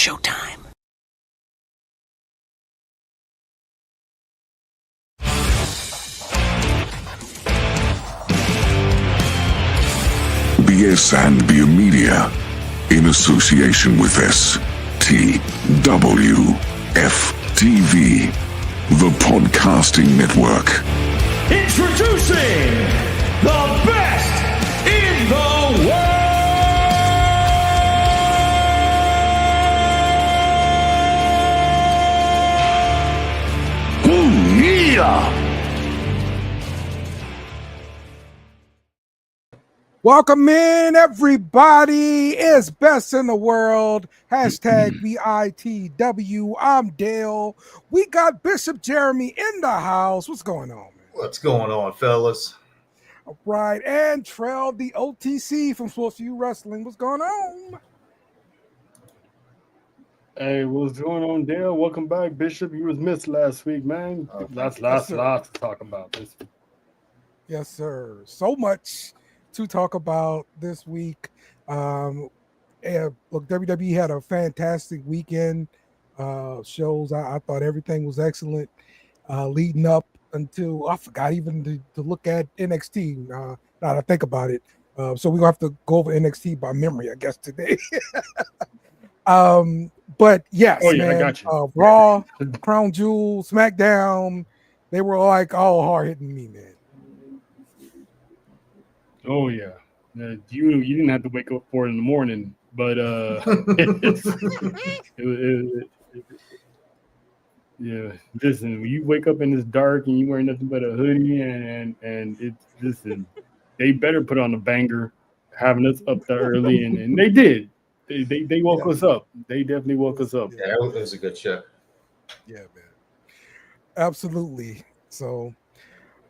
showtime. BS and Beer Media, in association with STWF-TV, the Podcasting Network. Introducing the best in the world! Ooh, yeah! Welcome in, everybody. It's best in the world. Hashtag BITW. I'm Dale. We got Bishop Jeremy in the house. What's going on, man? What's going on, fellas? All right. And Trell, the OTC from Sports View Wrestling. What's going on? Hey, what's going on, Dale? Welcome back, Bishop. You was missed last week, man. Lots to talk about this. Yes, sir. So much to talk about this week. Look, WWE had a fantastic weekend. Shows. I thought everything was excellent. Leading up until I forgot even to look at NXT. Now that I think about it, so we're gonna have to go over NXT by memory, I guess, today. But yes, man, I got you. Raw, Crown Jewel, SmackDown, they were like all hard hitting me, man. Oh yeah, you didn't have to wake up for it in the morning, but yeah. Listen, when you wake up in this dark and you wear nothing but a hoodie and it's listen, they better put on a banger, having us up there early, and they did. They woke us up. They definitely woke us up. Yeah, it was a good show. Yeah, man. Absolutely. So,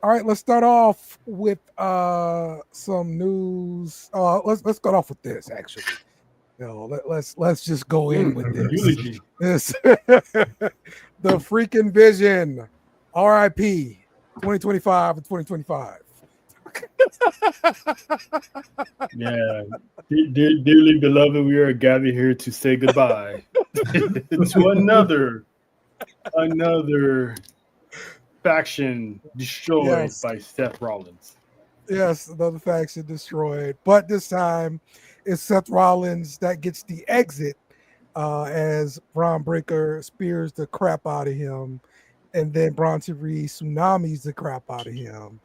all right, let's start off with some news. Let's start off with this. Actually, let's just go in with this. Eulogy. This the freaking Vision, RIP, 2025 and 2025. Yeah, dearly beloved, we are gathered here to say goodbye to another faction destroyed by Seth Rollins. Yes, another faction destroyed, but this time it's Seth Rollins that gets the exit as Braun Breaker spears the crap out of him, and then Bronson Reed tsunamis the crap out of him.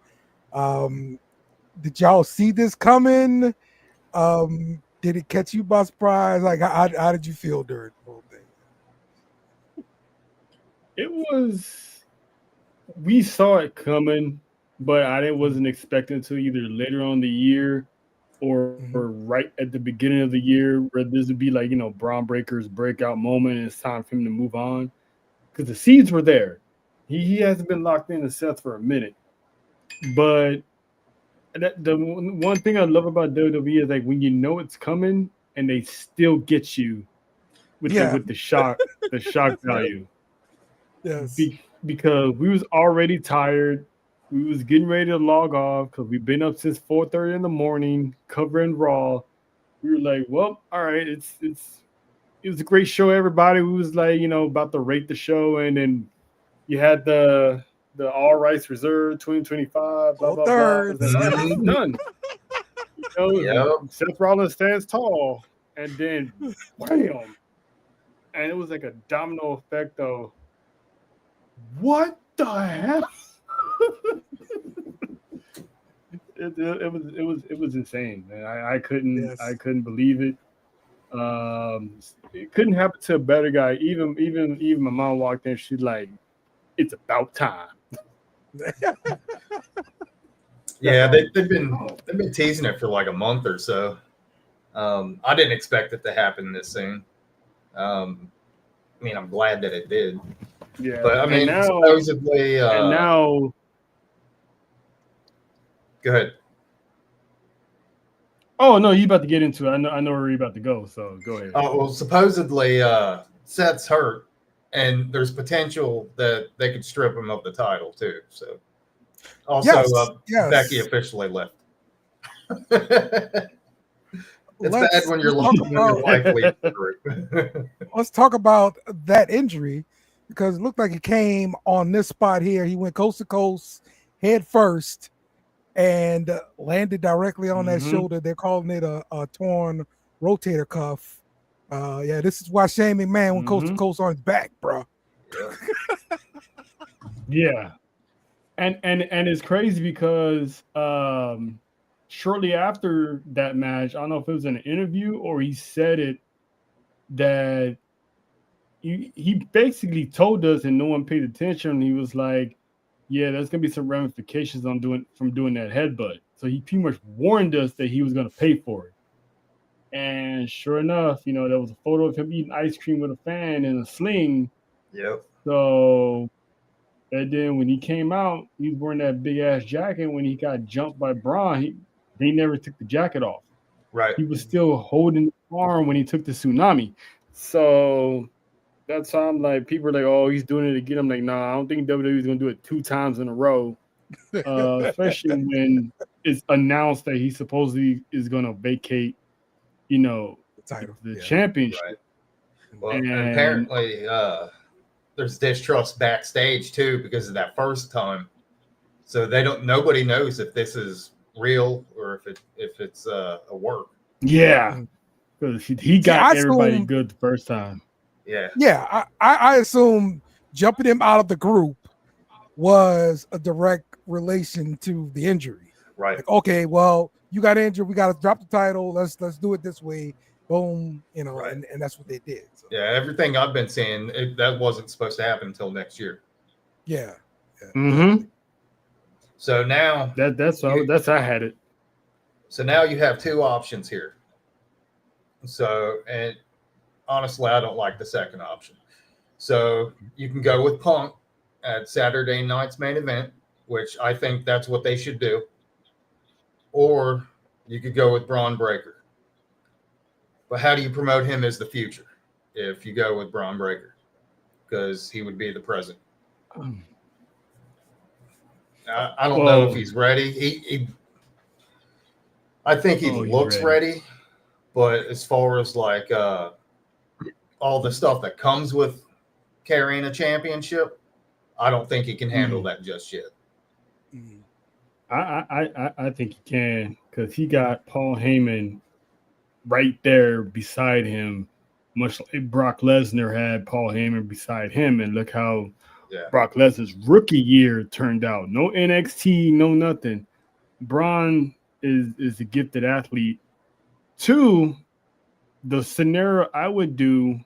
Did y'all see this coming? Did it catch you by surprise? Like, how did you feel during the whole thing? We saw it coming, but I wasn't expecting to either later on in the year or right at the beginning of the year, where this would be like, Braun Breaker's breakout moment and it's time for him to move on. Because the seeds were there. He hasn't been locked into Seth for a minute. But the one thing I love about WWE is like when you know it's coming and they still get you with the shock value. Yes. Because we was already tired. We was getting ready to log off because we've been up since 4:30 in the morning covering Raw. We were like, well, all right, it was a great show, everybody. We was like, about to rate the show, and then you had the all rights reserved 2025, blah, blah, blah. It's done. Seth Rollins stands tall, and then wham. And it was like a domino effect of what the hell? It was insane, man. I couldn't believe it. It couldn't happen to a better guy. Even my mom walked in, she's like, it's about time. Yeah, they've been teasing it for like a month or so. I didn't expect it to happen this soon. I'm glad that it did. Yeah, but supposedly, and now, go ahead. Oh no, you about to get into it. I know where you're about to go. So go ahead. Well, supposedly Seth's hurt, and there's potential that they could strip him of the title too. So also, Becky officially left. It's bad when your wife leaves the group. let's talk about that injury because it looked like it came on this spot here. He went coast to coast, head first, and landed directly on that shoulder. They're calling it a torn rotator cuff. Yeah, this is why Shane McMahon went coast to coast on his back, bro. Yeah. And it's crazy because shortly after that match, I don't know if it was in an interview or he said it, that he basically told us and no one paid attention. He was like, yeah, there's gonna be some ramifications from doing that headbutt. So he pretty much warned us that he was gonna pay for it. And sure enough, there was a photo of him eating ice cream with a fan in a sling. Yep. So, and then when he came out, he was wearing that big ass jacket. When he got jumped by Braun, they never took the jacket off. Right. He was still holding the arm when he took the tsunami. So that's how I'm like, people are like, oh, he's doing it again. I'm like, nah, I don't think WWE is going to do it 2 times in a row, especially when it's announced that he supposedly is going to vacate, the title, the championship. Right. Well, and apparently there's distrust backstage too because of that first time. So nobody knows if this is real or if it's a work. Yeah, because he got everybody good the first time. Yeah. I assume jumping him out of the group was a direct relation to the injury. Right. Like, okay, well, you got injured. We got to drop the title. Let's do it this way. Boom. Right. And that's what they did. So. Yeah. Everything I've been seeing, that wasn't supposed to happen until next year. Yeah. So now that's how I had it. So now you have 2 options here. So, and honestly, I don't like the second option. So you can go with Punk at Saturday night's main event, which I think that's what they should do. Or you could go with Braun Breaker. But how do you promote him as the future if you go with Braun Breaker? Because he would be the present. I don't know if he's ready. I think he looks ready, but as far as like all the stuff that comes with carrying a championship, I don't think he can handle that just yet. I think he can because he got Paul Heyman right there beside him, much like Brock Lesnar had Paul Heyman beside him, and look how Brock Lesnar's rookie year turned out. No NXT, no nothing. Braun is a gifted athlete. 2, the scenario I would do,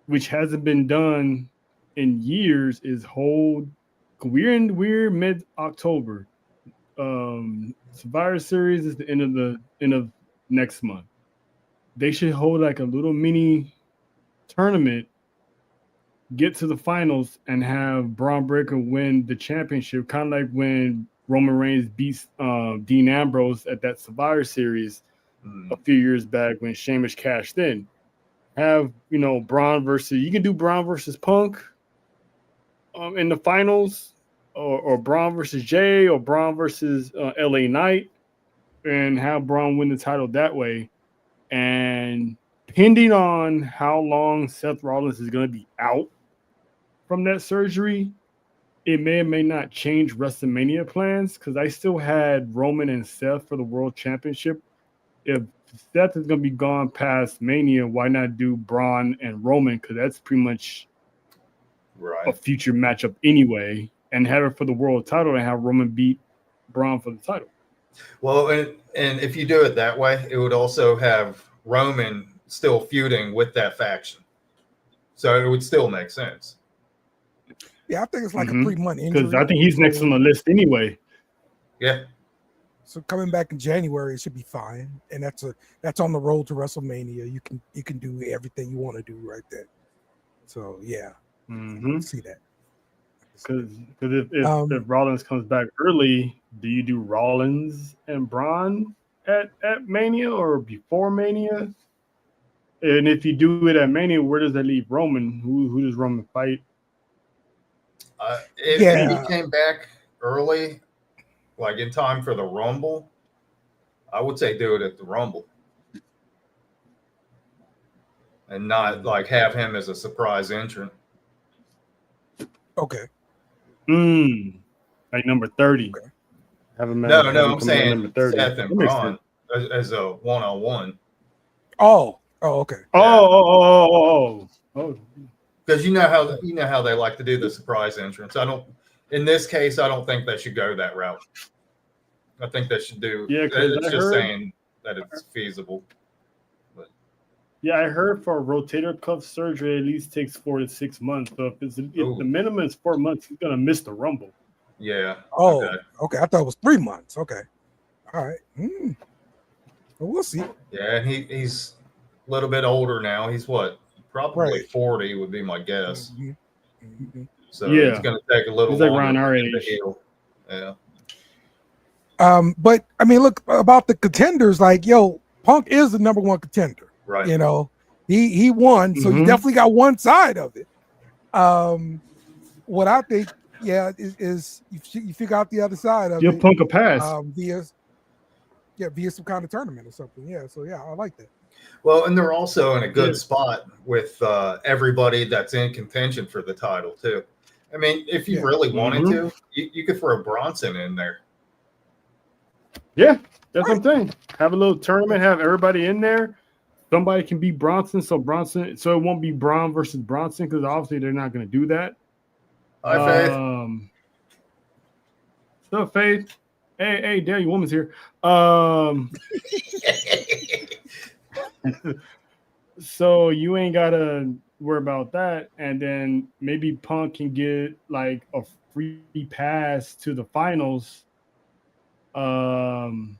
which hasn't been done in years, is hold. We're mid-October. Survivor Series is the end of next month. They should hold like a little mini tournament, get to the finals, and have Braun Breaker win the championship, kind of like when Roman Reigns beats Dean Ambrose at that Survivor Series a few years back when Sheamus cashed in. Have Braun versus, you can do Braun versus Punk in the finals, or Braun versus Jay, or Braun versus LA Knight, and have Braun win the title that way. And depending on how long Seth Rollins is going to be out from that surgery, it may or may not change WrestleMania plans, because I still had Roman and Seth for the World Championship. If Seth is going to be gone past Mania, why not do Braun and Roman? Because that's pretty much a future matchup anyway, and have it for the world title and have Roman beat Braun for the title. Well, and if you do it that way, it would also have Roman still feuding with that faction. So it would still make sense. Yeah, I think it's like a 3-month injury. Because I think he's next on the list anyway. Yeah. So coming back in January, it should be fine. And that's on the road to WrestleMania. You can do everything you want to do right there. So yeah. See that. Because if Rollins comes back early, do you do Rollins and Braun at Mania or before Mania? And if you do it at Mania, where does that leave Roman? Who does Roman fight? If he came back early, like in time for the Rumble, I would say do it at the Rumble. and not like have him as a surprise entrant. Okay. Like number 30. Okay. Have him No, have him I'm come in at saying number 30. Seth and That makes Braun sense. as a one-on-one. Oh, okay. Oh. Because you know how they like to do the surprise entrance. In this case, I don't think they should go that route. I think they should do. Yeah, because it's just saying that it's feasible. But yeah, I heard for a rotator cuff surgery, it at least takes 4 to 6 months. So if the minimum is 4 months, he's gonna miss the Rumble. Yeah. Oh, okay. I thought it was 3 months. Okay. All right. Well, we'll see. Yeah, and he's a little bit older now. He's what? Probably 40 would be my guess. So it's going to take a little longer around our for him to age. heal. Yeah. But I mean, look about the contenders. Like, yo, Punk is the number one contender. Right. You know, he won, so you definitely got one side of it. What I think, is you figure out the other side of Give it. Punk a pass. Via some kind of tournament or something. Yeah. So yeah, I like that. Well, and they're also in a good spot with everybody that's in contention for the title too. I mean, if you really wanted to, you could throw Bronson in there. Yeah, that's what I'm saying. Have a little tournament, have everybody in there. Somebody can beat Bronson, so it won't be Braun versus Bronson, because obviously they're not going to do that. Hi, Faith. What's up, Faith? Hey, Daniel Woman's here. So you ain't gotta worry about that, and then maybe Punk can get like a free pass to the finals, and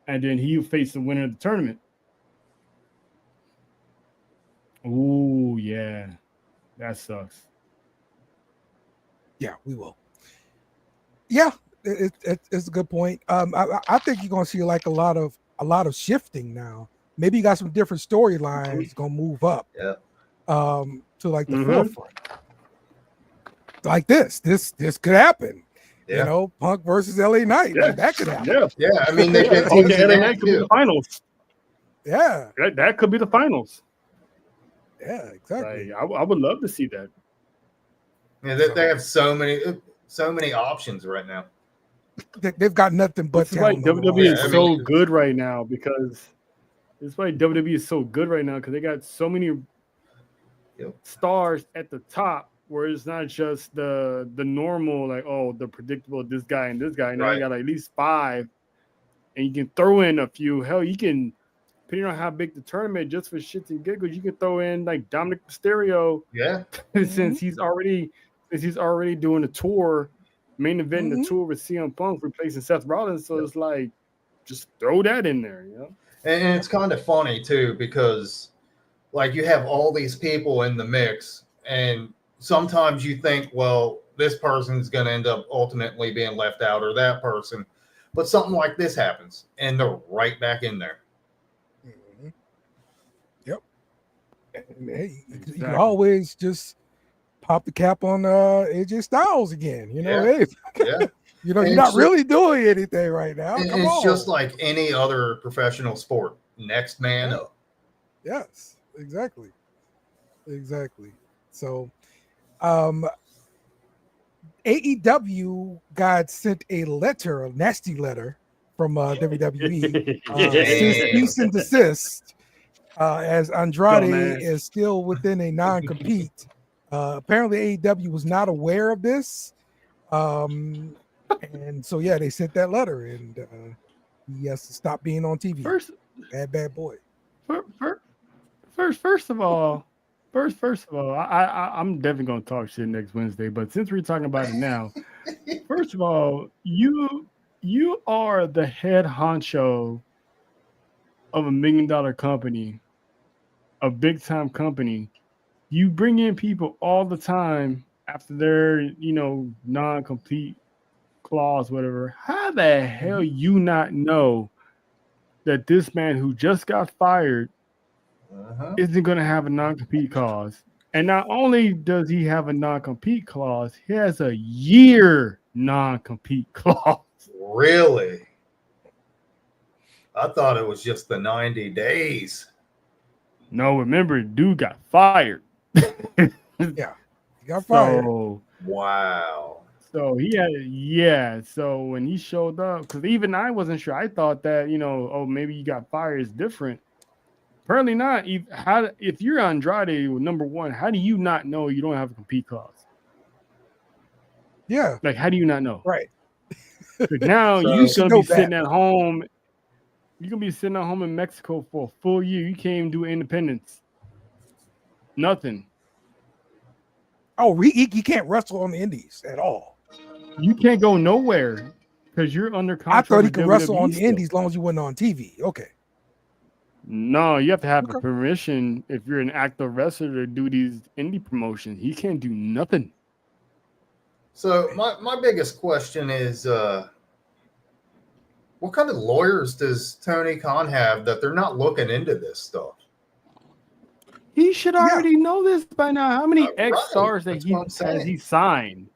then he'll face the winner of the tournament. Ooh, yeah, that sucks. Yeah, we will. Yeah, it's a good point. I think you're gonna see like a lot of shifting now. Maybe you got some different storylines gonna move up. Yeah. To like the forefront. Like this could happen. Yeah. You know, Punk versus LA Knight. Yeah. Like that could happen. Yeah. I mean, they could Punk and LA Knight could be the finals. Yeah. That could be the finals. Yeah, exactly. Like, I would love to see that. Yeah, they have so many options right now. They've got nothing but That's why WWE is so mean, good right now, because that's why WWE is so good right now, because they got so many stars at the top, where it's not just the normal, like, oh, the predictable this guy and this guy. Now you got like, at least 5, and you can throw in a few. Hell, you can, depending on how big the tournament, just for shits and giggles, you can throw in like Dominic Mysterio. Yeah. since he's already doing a tour, main event the tour with CM Punk replacing Seth Rollins. So it's like, just throw that in there, you know. And it's kind of funny too, because like you have all these people in the mix, and sometimes you think, well, this person's going to end up ultimately being left out, or that person, but something like this happens and they're right back in there. Yep. And hey, you can always just pop the cap on AJ Styles again. You know, hey, you know, you're not really doing anything right now. It's just like any other professional sport. Next man up. Yes, exactly. So, AEW got sent a nasty letter from WWE, cease and desist, as Andrade is still within a non-compete. Apparently, AEW was not aware of this. And so, they sent that letter, and he has to stop being on TV. Bad boy. First of all, I'm definitely gonna talk shit next Wednesday. But since we're talking about it now, first of all, you are the head honcho of $1 million company, a big time company. You bring in people all the time after their non-compete clause, whatever. How the hell you not know that this man who just got fired isn't going to have a non-compete clause? And not only does he have a non-compete clause, he has a year non-compete clause. Really? I thought it was just the 90 days. No, remember, dude got fired. Yeah, he got fired. Wow. So he had, so when he showed up, because even I wasn't sure. I thought that, oh, maybe you got fired is different. Apparently not. If you're Andrade, number one, how do you not know you don't have a compete clause? Yeah, Like, how do you not know? right. Like now So- you're You should gonna know be sitting that. at home. You're gonna be sitting at home in Mexico for a full year. You can't even do independence. Nothing. Oh, he can't wrestle on the Indies at all. You can't go nowhere because you're under I contract. thought he with could wrestle WWE on the still. Indies as long as you wasn't on TV. Okay. No, you have to have a Okay. permission if you're an active wrestler to do these indie promotions. He can't do nothing. So my biggest question is, what kind of lawyers does Tony Khan have that they're not looking into this stuff? He should already know this by now. How many Right, X stars that that's what I'm has saying. he signed?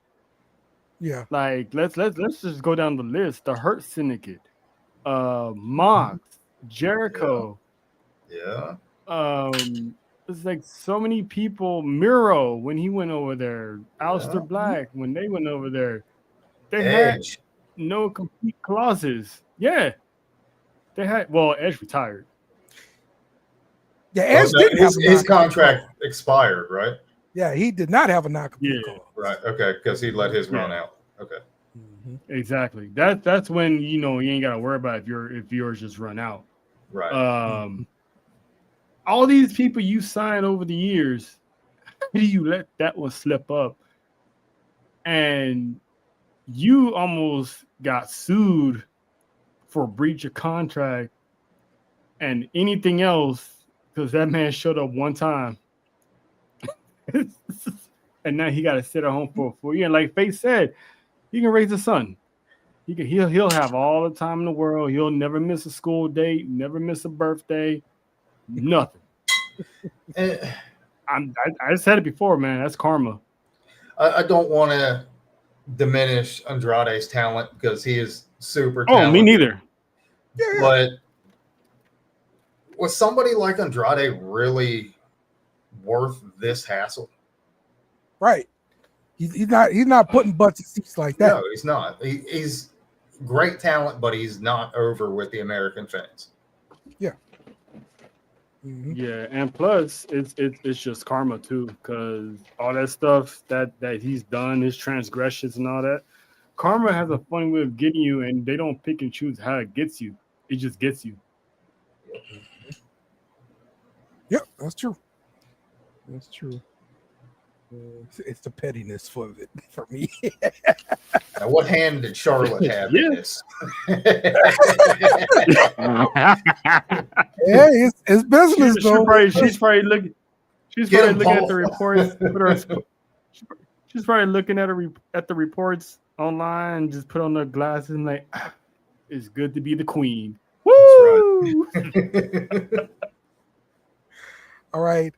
Yeah. Like let's just go down the list. The Hurt Syndicate, Mox, Jericho. Yeah. It's like so many people. Miro when he went over there, Aleister Yeah. Black when they went over there, they had Edge. no complete clauses. Yeah, they had. Well, Edge retired. Yeah, Edge no, didn't have a his non-compete contract clause. expired, right? Yeah, he did not have a non-compete Yeah. clause. Right. Okay, because he let his run out. Okay. Mhm. Exactly. That's when you ain't gotta worry about if yours just run out. Right. All these people you sign over the years, how do you let that one slip up? And you almost got sued for breach of contract and anything else because that man showed up one time. And now he got to sit at home for a full year. And like Faith said, he can raise a son. He'll have all the time in the world. He'll never miss a school date, never miss a birthday, nothing. And I said it before, man. That's karma. I don't want to diminish Andrade's talent because he is super Oh, talented. me neither. Yeah, yeah. But was somebody like Andrade really worth this hassle? Right. He's not putting butts in seats like that. No, he's not. He's great talent, but he's not over with the American fans. Mhm. Yeah, and plus it's just karma too, because all that stuff that he's done, his transgressions and all that, karma has a funny way of getting you, and they don't pick and choose how it gets you. It just gets you. Yep, that's true. That's true. It's the pettiness for it for me. Now, what hand did Charlotte have in this? Yeah, it's business though. She's probably looking at the reports. She's probably looking at the reports online, just put on the glasses and like, it's good to be the queen. Woo! Right. All right.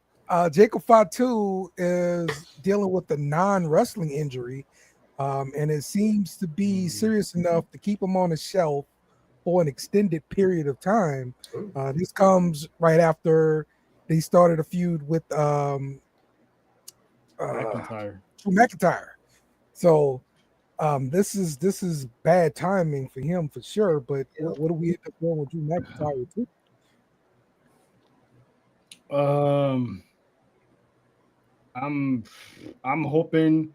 Jacob Fatu is dealing with a non-wrestling injury, and it seems to be serious enough to keep him on the shelf for an extended period of time. This comes right after they started a feud with McIntyre. Drew McIntyre. So this is bad timing for him for sure. But what do we end up doing with Drew McIntyre too? I'm hoping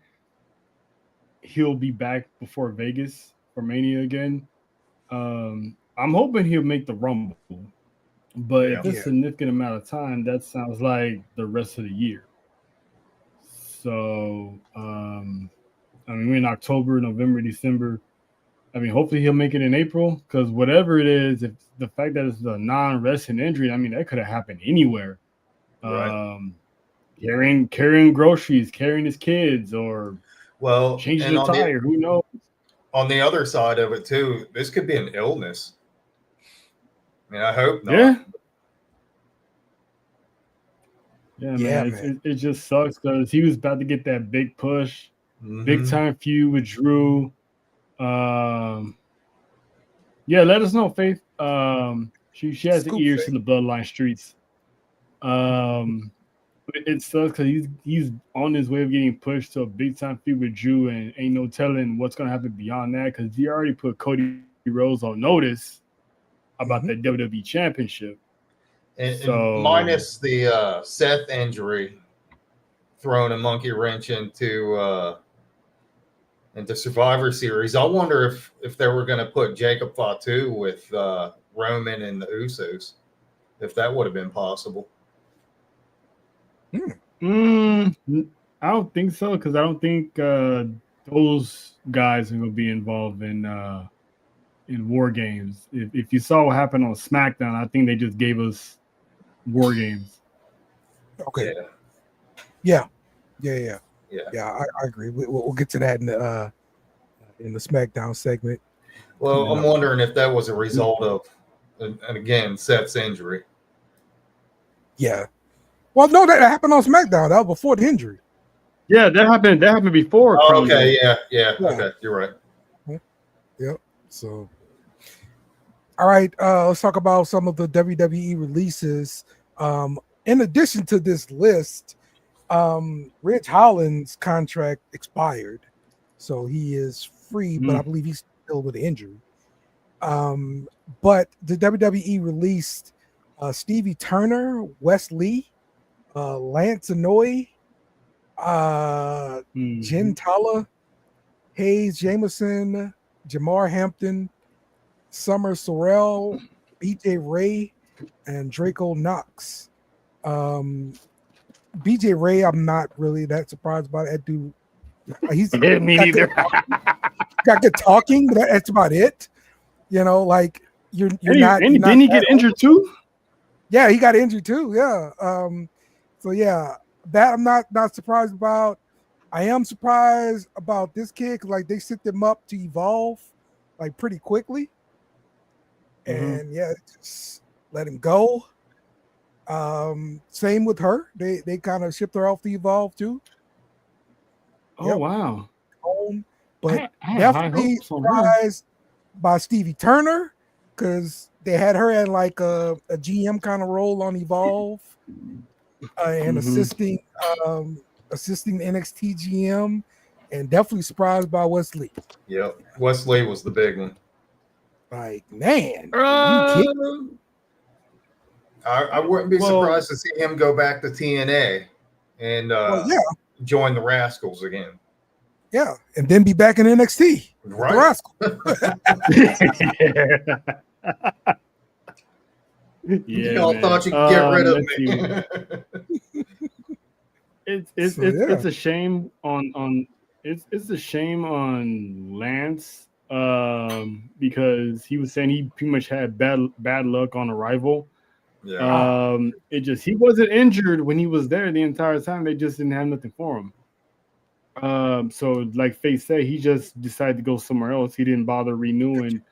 he'll be back before Vegas for Mania again. I'm hoping he'll make the Rumble, but if it's a significant amount of time, that sounds like the rest of the year. So, I mean, we're in October, November, December. I mean, hopefully he'll make it in April, because whatever it is, if the fact that it's a non-wrestling injury, I mean, that could have happened anywhere. Right. Carrying groceries, carrying his kids, or changing a tire. Who knows? On the other side of it too, this could be an illness. I mean, I hope not. Yeah, man. It just sucks because he was about to get that big push, big time feud with Drew. Yeah, let us know, Faith. She has the ears to the Bloodline streets. It sucks because he's on his way of getting pushed to a big time feud with Drew, and ain't no telling what's gonna happen beyond that because he already put Cody Rhodes on notice about the WWE Championship. And minus the Seth injury, throwing a monkey wrench into Survivor Series. I wonder if they were going to put Jacob Fatu with Roman and the Usos, if that would have been possible. I don't think so because I don't think those guys are going to be involved in War Games. If you saw what happened on SmackDown, I think they just gave us War Games. Okay. Yeah. I agree. We'll get to that in the SmackDown segment. Well, I'm wondering if that was a result of, and again, Seth's injury. Yeah. Well, no, that happened on SmackDown. That was before the injury. Yeah, that happened. That happened before. Oh, okay. Yeah. Okay, you're right. Yep. So, all right. Let's talk about some of the WWE releases. In addition to this list, Ridge Holland's contract expired, so he is free, but I believe he's still with an injury. But the WWE released Stevie Turner, Wes Lee, Lance Anoy, Jen Tala, Hayes Jameson, Jamar Hampton, Summer Sorrell, BJ Ray, and Draco Knox. BJ Ray, I'm not really that surprised about that dude. He's me neither. Got good talking, but that's about it. You know, like you're not. Didn't he get injured too? Yeah, he got injured too. Yeah. So yeah, that I'm not surprised about. I am surprised about this kid because like they set them up to evolve like pretty quickly, and yeah, just let him go. Same with her. They kind of shipped her off to evolve too. Oh wow. But definitely surprised by Stevie Turner because they had her at like a GM kind of role on Evolve and assisting NXT GM, and definitely surprised by Wesley. Yep, Wesley was the big one. Like, man, are you kidding? I wouldn't be surprised to see him go back to TNA and join the Rascals again. Yeah, and then be back in NXT. Right. The Rascals. Y'all thought you could get rid of me. It's a shame on it's a shame on Lance because he was saying he pretty much had bad luck on arrival. Yeah. He wasn't injured when he was there the entire time. They just didn't have nothing for him. So like Faith said, he just decided to go somewhere else. He didn't bother renewing,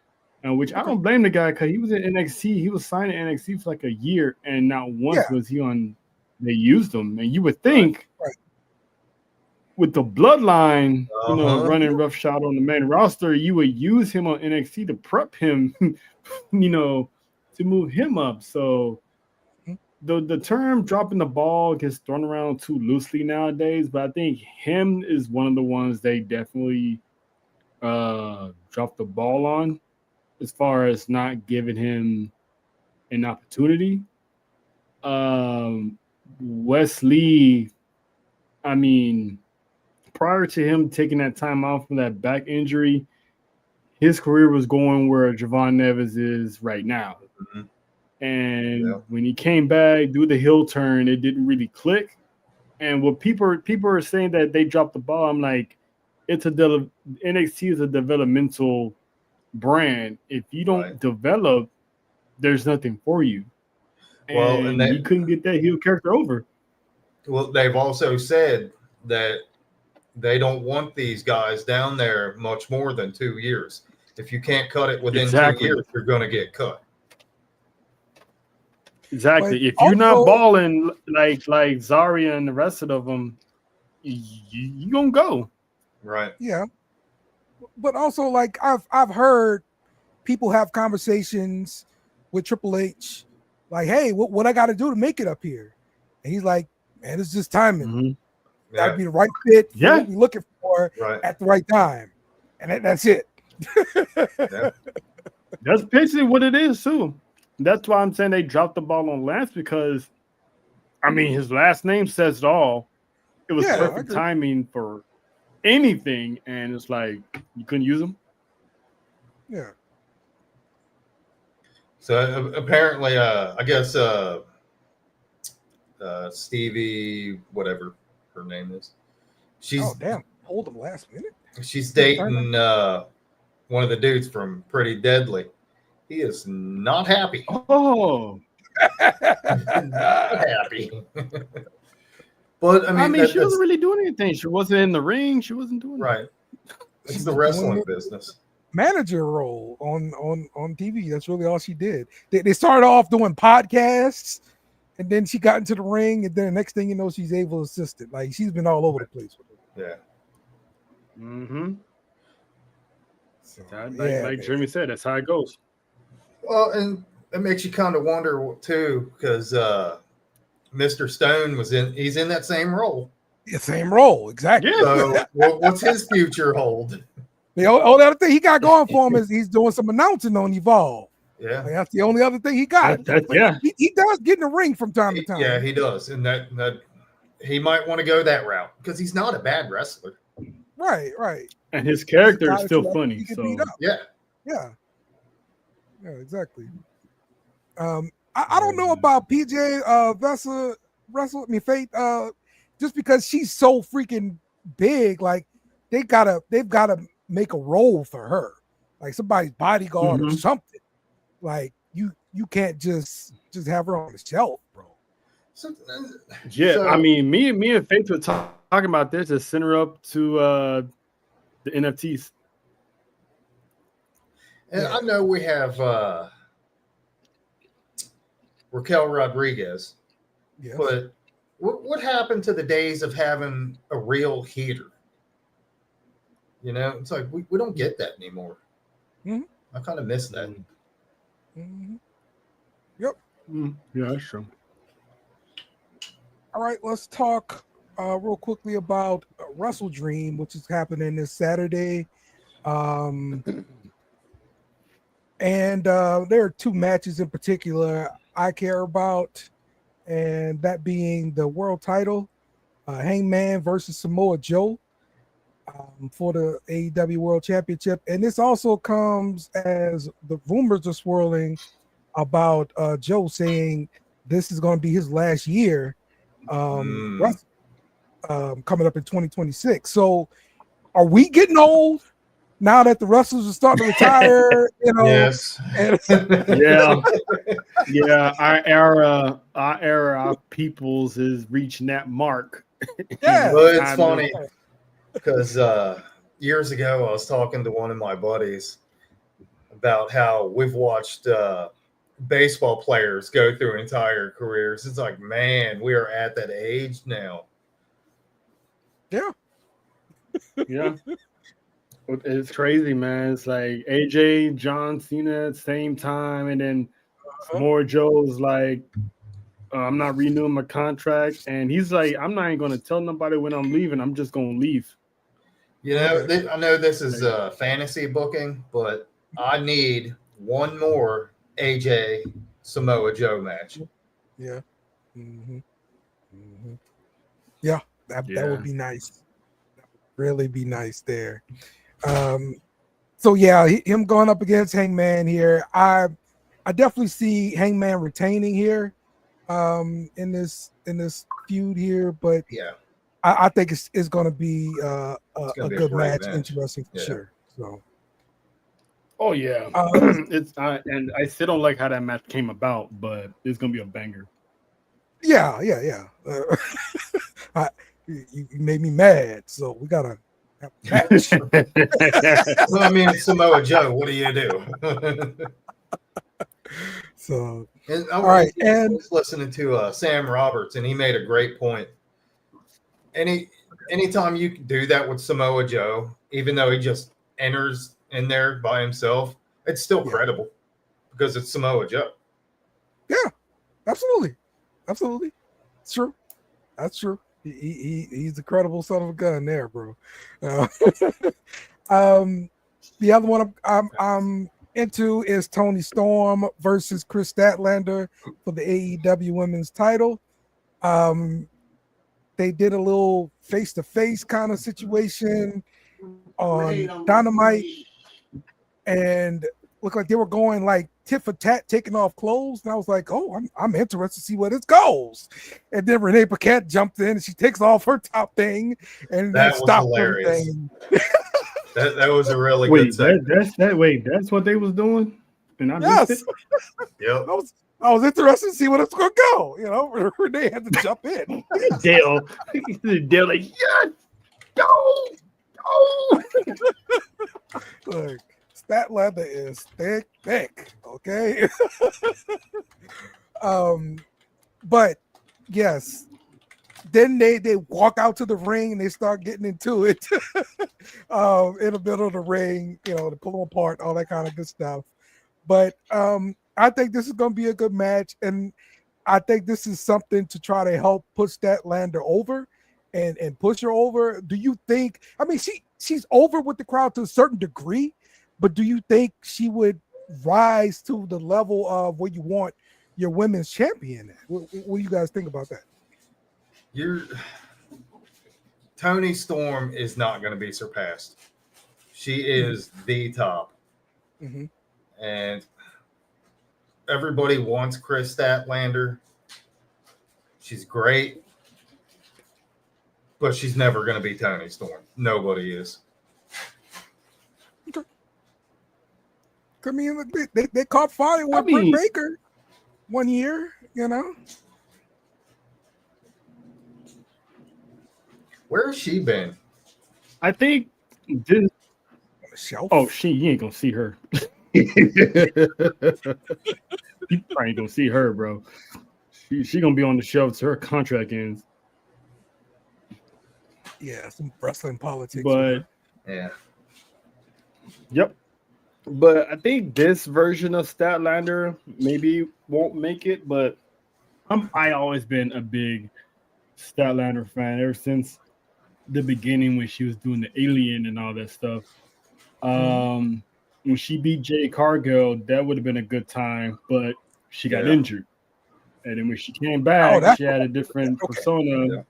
which I don't blame the guy because he was in NXT. He was signed in NXT for like a year, and not once was he on. They used him, and you would think with the bloodline, running roughshod on the main roster, you would use him on NXT to prep him, to move him up. So the term dropping the ball gets thrown around too loosely nowadays, but I think him is one of the ones they definitely dropped the ball on as far as not giving him an opportunity. Wesley, I mean, prior to him taking that time off from that back injury, his career was going where Javon Neves is right now. Mm-hmm. And when he came back, do the heel turn, it didn't really click. And what people are saying that they dropped the ball, I'm like, NXT is a developmental brand. If you don't develop, there's nothing for you. And he couldn't get that heel character over. Well, they've also said that they don't want these guys down there much more than 2 years. If you can't cut it within 2 years, you're going to get cut. Exactly. But if you're not balling like Zarya and the rest of them, you gonna go. Right. Yeah. But also, like I've heard people have conversations with Triple H, like, "Hey, what I got to do to make it up here?" And he's like, man, it's just timing. Mhm. Gotta be the right fit for Yeah. what we're looking for Right. at the right time. And that's it. Yeah. That's basically what it is too. That's why I'm saying they dropped the ball on Lance because, I mean, his last name says it all. It was Yeah, I perfect agree. timing for anything, and it's like you couldn't use him. Yeah. So apparently, I guess Stevie, whatever her name is, Oh, damn. Hold him last minute. she's dating one of the dudes from Pretty Deadly. He is not happy. Oh, Not happy. But I mean, she wasn't really doing anything. She wasn't in the ring. She wasn't doing right. It's She's the doing wrestling the business. manager role on TV. That's really all she did. They started off doing podcasts, and then she got into the ring, and then the next thing you know, she's able to assist it. Like she's been all over the place with it. Yeah. Mm-hmm. So, Like Jeremy said, that's how it goes. Well, and it makes you kind of wonder too, because Mr. Stone he's in that same role. the same role, exactly. Yeah. So what's his future hold? The only other thing he got going for him is he's doing some announcing on Evolve. Yeah. Like, that's the only other thing he got. Yeah. He does get in the ring from time to time. Yeah, he does. And that he might want to go that route because he's not a bad wrestler. Right. And his character He's a is guy still that funny. he can So beat up. Yeah. Yeah, exactly. I don't know about PJ Fate, just because she's so freaking big, like they've gotta make a role for her, like somebody's bodyguard or something. Like you can't just have her on the shelf, bro. I mean, me and Faith were talking about this to send her up to the NFTs. And I know we have Raquel Rodriguez, Yes. but what happened to the days of having a real heater? You know, it's like we don't get that anymore. Mhm. I kind of miss that. Mhm. Yep. Yeah, that's true. All right, let's talk real quickly about Wrestle Dream, which is happening this Saturday. And there are two matches in particular I care about, and that being the world title, Hangman versus Samoa Joe for the AEW World Championship. And this also comes as the rumors are swirling about Joe saying this is going to be his last year coming up in 2026. So are we getting old now that the wrestlers are starting to retire? You know, Yes. Yeah. Our era, our peoples is reaching that mark. Yeah. Well, it's funny because years ago I was talking to one of my buddies about how we've watched baseball players go through entire careers. It's like, man, we are at that age now. Yeah. Yeah. It's crazy, man. It's like AJ, John Cena at the same time, and then Samoa Joe's like, I'm not renewing my contract, and he's like, I'm not even going to tell nobody when I'm leaving. I'm just going to leave. You know, I know this is fantasy booking, but I need one more AJ Samoa Joe match. Yeah. Yeah, that would be nice. That would really be nice there. So yeah, him going up against Hangman here. I definitely see Hangman retaining here in this feud here, but yeah, I think it's going to be a good match, match. Interesting for sure. So, oh yeah, and I still don't like how that match came about, but it's going to be a banger. Yeah. You made me mad, so we gotta have a match. Well, I mean, Samoa Joe, what do you do? So, And all right, and I was listening to Sam Roberts, and he made a great point. Anytime you can do that with Samoa Joe, even though he just enters in there by himself, it's still credible because it's Samoa Joe. Yeah, absolutely. true. That's true. He's a credible son of a gun there, bro. The other one I'm into is Tony Storm versus Chris Statlander for the AEW Women's title. They did a little face-to-face kind of situation on Dynamite, and looked like they were going like tit for tat, taking off clothes. And I was like, oh, I'm interested to see where this goes. And then Renee Paquette jumped in and she takes off her top thing and That then was stopped hilarious. everything. That was a really good segment. That's what they was doing, and I Yes. missed it. Yep. I was interested to see where it's going to go. You know, Renee had to jump in. Dale like, yes, go. Look, Statlander is thick. Okay. But yes, then they walk out to the ring and they start getting into it in the middle of the ring, you know, to pull them apart, all that kind of good stuff. But I think this is going to be a good match, and I think this is something to try to help push Statlander over and push her over. Do you think? I mean, she's over with the crowd to a certain degree, but do you think she would rise to the level of where you want your women's champion at? What do you guys think about that? Toni Storm is not going to be surpassed. She is the top. Mm-hmm. And everybody wants Chris Statlander. She's great, but she's never going to be Toni Storm. Nobody is. Okay. I mean, they caught fire with Britt Baker one year, you know. Where has she been? I think this. Shelf. Oh, you ain't gonna see her. You probably ain't gonna see her, bro. She gonna be on the shelf till her contract ends. Yeah, some wrestling politics. But yeah, yep. But I think this version of Statlander maybe won't make it. But I always been a big Statlander fan ever since the beginning when she was doing the Alien and all that stuff. When she beat Jade Cargill, that would have been a good time, but she got injured. And then when she came back, she had a different persona. Yeah.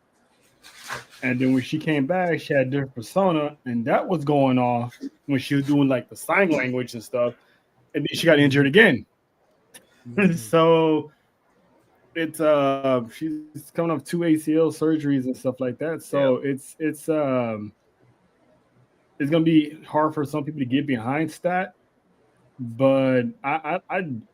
And then when she came back, she had a different persona, and that was going off when she was doing like the sign language and stuff. And then she got injured again. Mm-hmm. So it's she's coming off 2 ACL surgeries and stuff like that. So it's gonna be hard for some people to get behind Stat, but I'm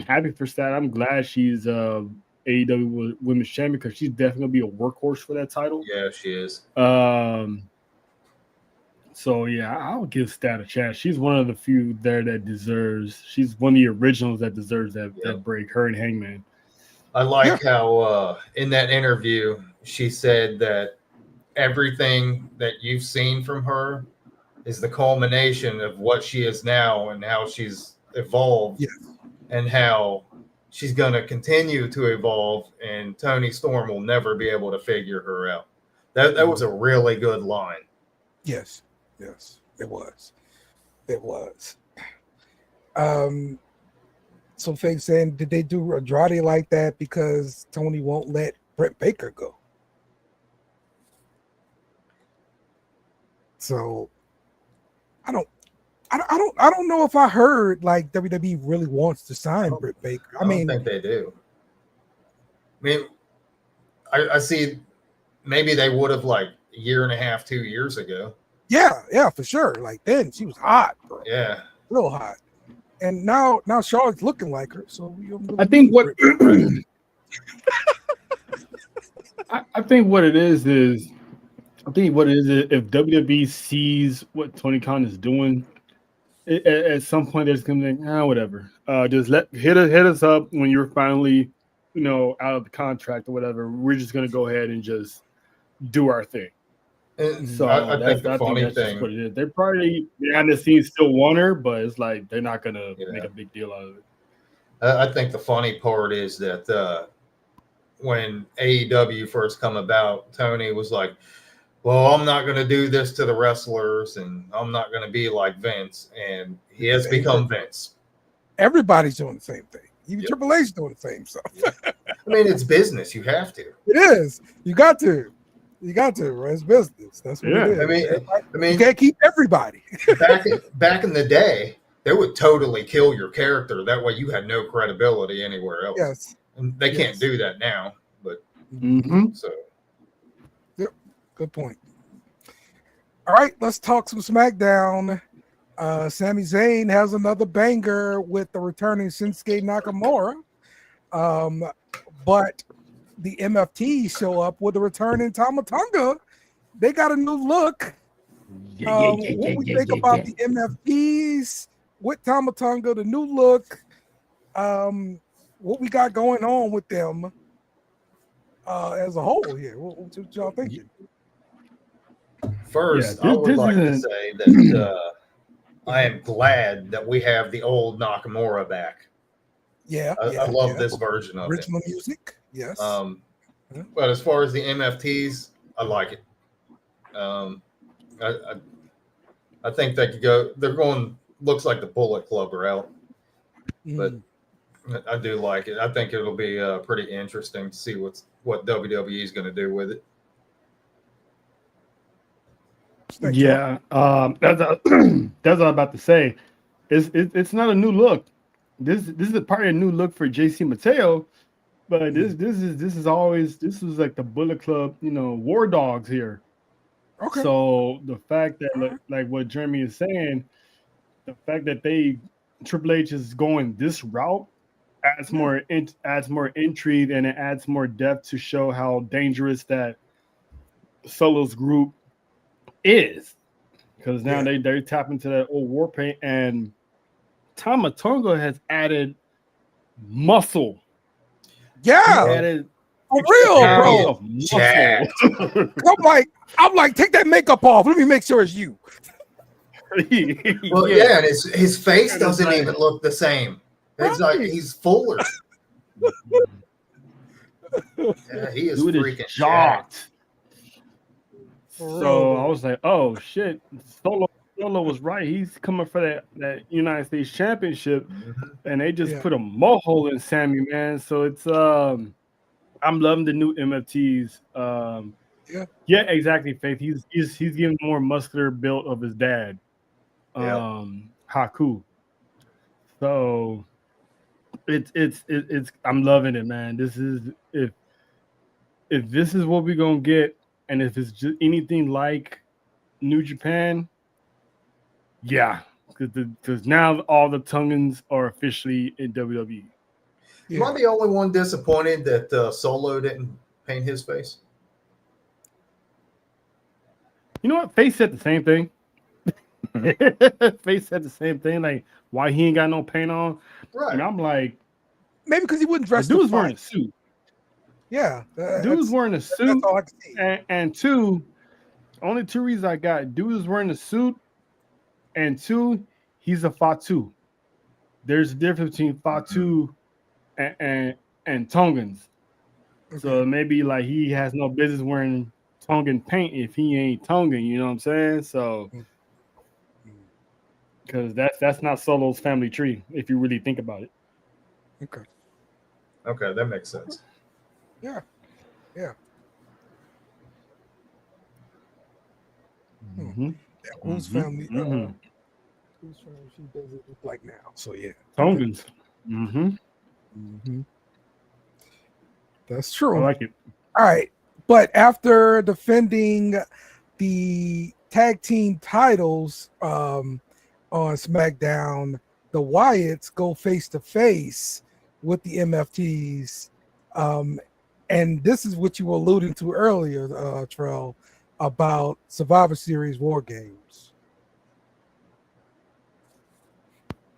happy for Stat. I'm glad she's AEW Women's Champion because she's definitely gonna be a workhorse for that title. Yeah, she is. So yeah, I'll give Stat a chance. She's one of the few there that deserves. She's one of the originals that deserves that break. Her and Hangman. I like how in that interview she said that everything that you've seen from her is the culmination of what she is now and how she's evolved and how she's going to continue to evolve, and Toni Storm will never be able to figure her out. That was a really good line. Yes, it was. Some things saying, did they do Andrade like that because Tony won't let Britt Baker go? So I don't know if I heard like WWE really wants to sign Britt Baker. I mean, think they do. I mean, I see maybe they would have like a year and a half, 2 years ago. Yeah, for sure. Like then she was hot, bro. Yeah, real hot. And now Charlotte's looking like her. So I think what I think what it is if WWE sees what Tony Khan is doing, at some point there's gonna be like, whatever. Just hit us up when you're finally, out of the contract or whatever. We're just gonna go ahead and just do our thing. So I think the funny thing, what it is. They're probably behind the scenes still want her, but it's like they're not gonna make a big deal out of it. I think the funny part is that when AEW first come about, Tony was like, well, I'm not going to do this to the wrestlers, and I'm not going to be like Vince. And he has become Vince. Everybody's doing the same thing. Even Yep. Triple H doing the same stuff. I mean, it's business. You have to. It is. You got to. You got to, right? It's business. That's what it is. I mean, you can't keep everybody. back in the day, they would totally kill your character. That way you had no credibility anywhere else. Yes. And they can't do that now. But so Yep. Good point. All right, let's talk some SmackDown. Sami Zayn has another banger with the returning Shinsuke Nakamura. But the MFT show up with a returning Tama Tonga. They got a new look. What we think about the MFTs with Tama Tonga, the new look, what we got going on with them as a whole here. What y'all thinking? First, I would like to say that I am glad that we have the old Nakamura back. I love this version of original music. Yes. But as far as the MFTs, I like it. I think they could go. They're going. Looks like the Bullet Club are out, but I do like it. I think it'll be pretty interesting to see what WWE is going to do with it. Yeah, that's what I'm about to say. It's not a new look. This is probably a new look for JC Mateo, but this is like the Bullet Club, War Dogs here. Okay. So the fact that like what Jeremy is saying, the fact that Triple H is going this route adds more intrigue, and it adds more depth to show how dangerous that Solo's group is, because now they tap into that old war paint, and Tama Tonga has added muscle. Yeah, added for real, bro. I'm like, take that makeup off. Let me make sure it's you. Well, yeah, and his face doesn't even look the same. It's like he's fuller. Yeah, he is freaking jacked. So I was like, oh shit, Solo was right. He's coming for that United States Championship, and they just put a mohole in Sammy, man. So it's I'm loving the new MFTs. Yeah, exactly, Faith. He's giving more muscular build of his dad, Haku. So it's I'm loving it, man. This is if this is what we're gonna get. And if it's just anything like New Japan, because now all the Tongans are officially in WWE. Am I the only one disappointed that Solo didn't paint his face? You know what? Face said the same thing. Face said the same thing. Like, why he ain't got no paint on? Right. And I'm like, maybe because he wouldn't dress. The dude's wearing a suit. Yeah, dude's wearing a suit, that's all I can see. And only two reasons I got: dude is wearing a suit, and two, he's a Fatu. There's a difference between Fatu and Tongans. Okay. So maybe like he has no business wearing Tongan paint if he ain't Tongan. You know what I'm saying? So because that's not Solo's family tree if you really think about it. Okay, that makes sense. Yeah. Whose family? Whose family she does it look like now? So Tongans. That's true. I like it. All right, but after defending the tag team titles on SmackDown, the Wyatts go face to face with the MFTs. And this is what you were alluding to earlier, Trell, about Survivor Series War Games.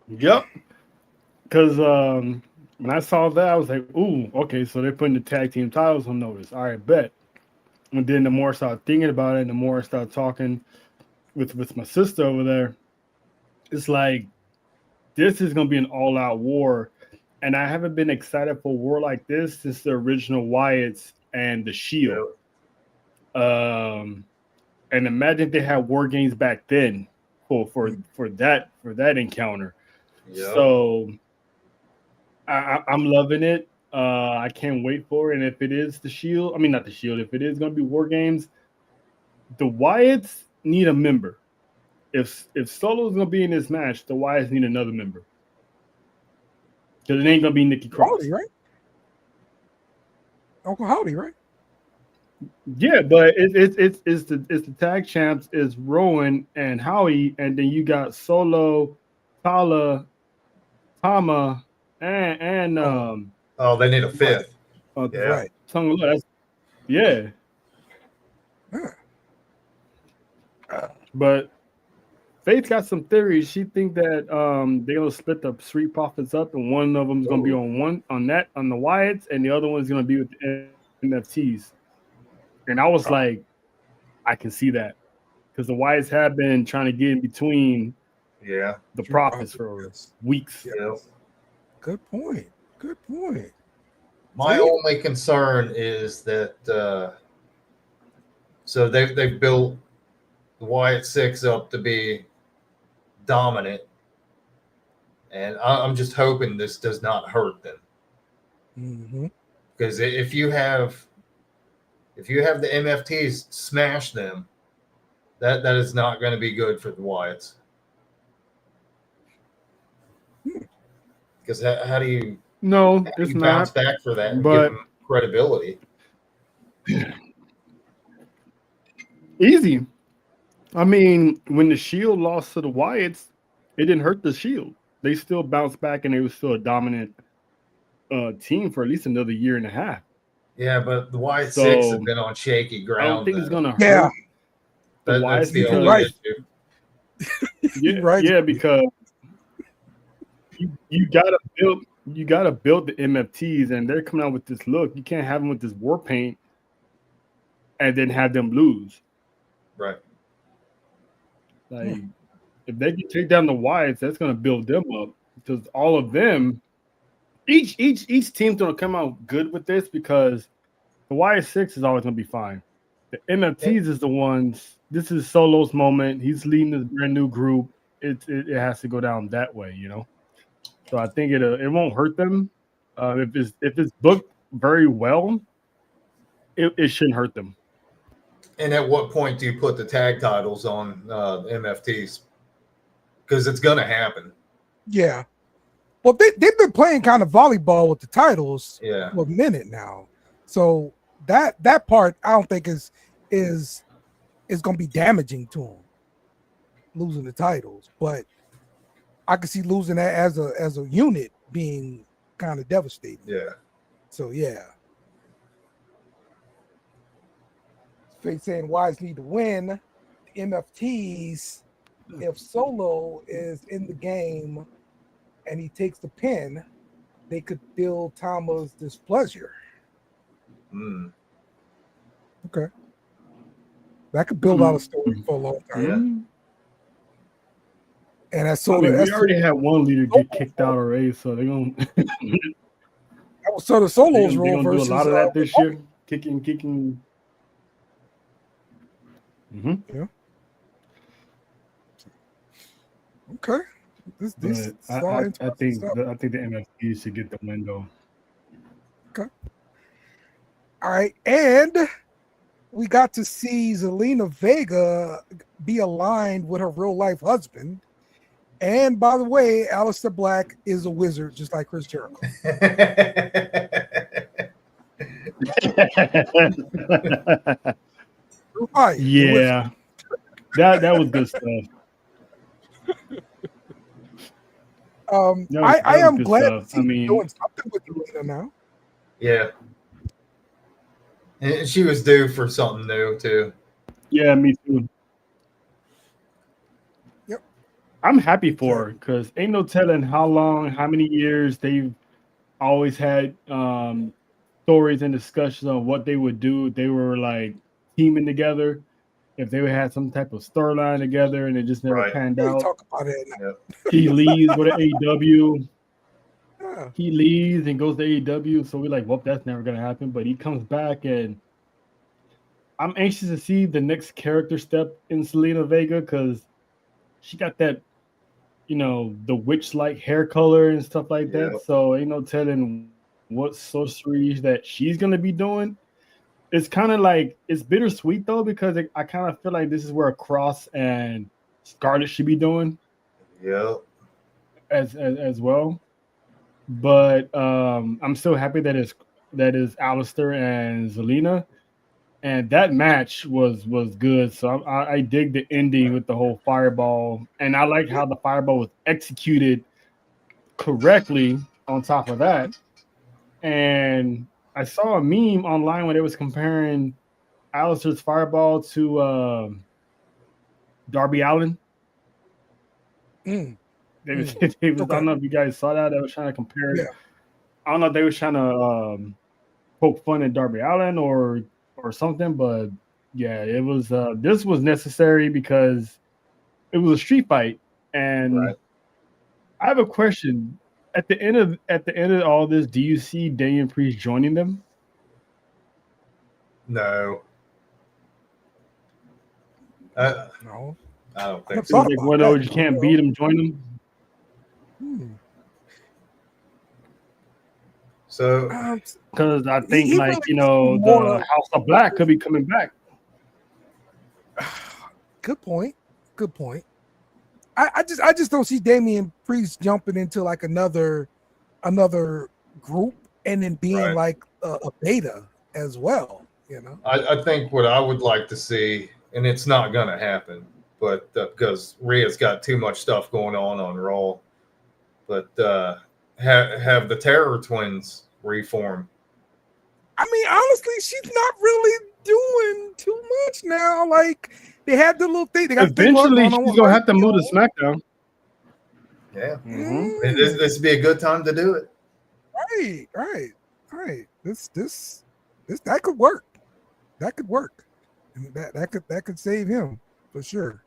Yep. Because when I saw that, I was like, ooh, okay, so they're putting the tag team titles on notice. All right, bet. And then the more I started thinking about it, and the more I started talking with my sister over there, it's like, this is going to be an all-out war. and I haven't been excited for a war like this since the original Wyatts and the Shield. And imagine if they had war games back then for that encounter. Yep. So I'm loving it. I can't wait for it. And if it is the Shield, I mean not the Shield, if it is going to be war games, the Wyatts need a member. If Solo's going to be in this match, the Wyatts need another member. Because it ain't going to be Nikki Cross. Howdy, right? Uncle Howdy, right? Yeah, but it's the tag champs is Rowan and Howie, and then you got Solo, Tama, and Oh, they need a fifth. Yeah. Right. Yeah. But Faith got some theories. She think that they're gonna split the Street Profits up, and one of them is gonna be on the Wyatts, and the other one's gonna be with the NFTs. And I was like, I can see that because the Wyatts have been trying to get in between the Profits for weeks. Yeah. Good point. My only concern is that so they've built the Wyatt Six up to be dominant, and I'm just hoping this does not hurt them. Mm-hmm. Because if you have the MFTs smash them, that is not going to be good for the Wyatts. Because how do you bounce back for that and give them credibility? Easy. I mean, when the Shield lost to the Wyatts, it didn't hurt the Shield. They still bounced back, and they were still a dominant team for at least another year and a half. Yeah, but the Wyatt Six have been on shaky ground. I don't think it's going to hurt. Yeah. That's the only issue. Yeah, right. Yeah, because you gotta build the MFTs, and they're coming out with this look. You can't have them with this war paint and then have them lose. Right. Like if they can take down the Wyatts, that's gonna build them up because all of them, each team's gonna come out good with this because the Wyatt Six is always gonna be fine. The MFTs is the ones. This is Solo's moment. He's leading this brand new group. It has to go down that way, you know. So I think it won't hurt them. If it's booked very well, it shouldn't hurt them. And at what point do you put the tag titles on MFTs? Because it's going to happen. Yeah. Well, they've been playing kind of volleyball with the titles for a minute now. So that part I don't think is going to be damaging to them, losing the titles. But I can see losing that as a unit being kind of devastating. Yeah. So yeah. Faith saying Wise need to win. The MFTs, if Solo is in the game and he takes the pin, they could build Tama's displeasure. Okay. That could build out a story for a long time. Yeah. And that's Solo. We already had one leader get kicked out already, so they're gonna. That was sort of Solo's role versus do a lot of that this year. Kicking. Mm-hmm. Yeah. Okay. This I think the MFT should get the win though. Okay. All right, and we got to see Zelina Vega be aligned with her real life husband. And by the way, Aleister Black is a wizard, just like Chris Jericho. Right. Yeah, that was good stuff. I am glad to see doing something with Zelina now. Yeah. And she was due for something new too. Yeah, me too. Yep. I'm happy for her because ain't no telling how many years they've always had stories and discussions on what they would do. They were like teaming together. If they would have some type of storyline together and it just never panned out. Talk about it. Yeah. He leaves with an AEW. Yeah. he leaves and goes to AEW. So we're like, well, that's never gonna happen. But he comes back, and I'm anxious to see the next character step in Selena Vega because she got that, the witch-like hair color and stuff like Yeah. that. So ain't no telling what sorceries that she's gonna be doing. It's kind of like it's bittersweet though because I kind of feel like this is where Cross and Scarlet should be doing Yeah. as well. But I'm still happy that is Alistair and Zelina, and that match was good. So I dig the ending with the whole fireball, and I like how the fireball was executed correctly. On top of that, and I saw a meme online where it was comparing Alistair's fireball to Darby Allin. Mm. They was, Mm. they was I Okay. don't know if you guys saw that. They was trying to compare it. Yeah. I don't know if they was trying to poke fun at Darby Allin or something, but yeah, it was. This was necessary because it was a street fight, and Right. I have a question. At the end of all this, do you see Damian Priest joining them? No. No. I don't I think never It so. was thought like about one of that. those you can't beat them, join them. So Because I think He really the more. House of Black could be coming back. Good point. Good point. I just don't see Damian Priest jumping into like another group and then being Right. like a beta as well. I think what I would like to see, and it's not going to happen, but because Rhea's got too much stuff going on Raw, but have the Terror Twins reform. I mean, honestly, she's not really doing too much now. Like they had the little thing. They got the thing Eventually, going she's on with gonna have to RKO. move to SmackDown. Yeah. Mm-hmm. I mean, this would be a good time to do it. Right. This that could work. That could work. And that could save him for sure.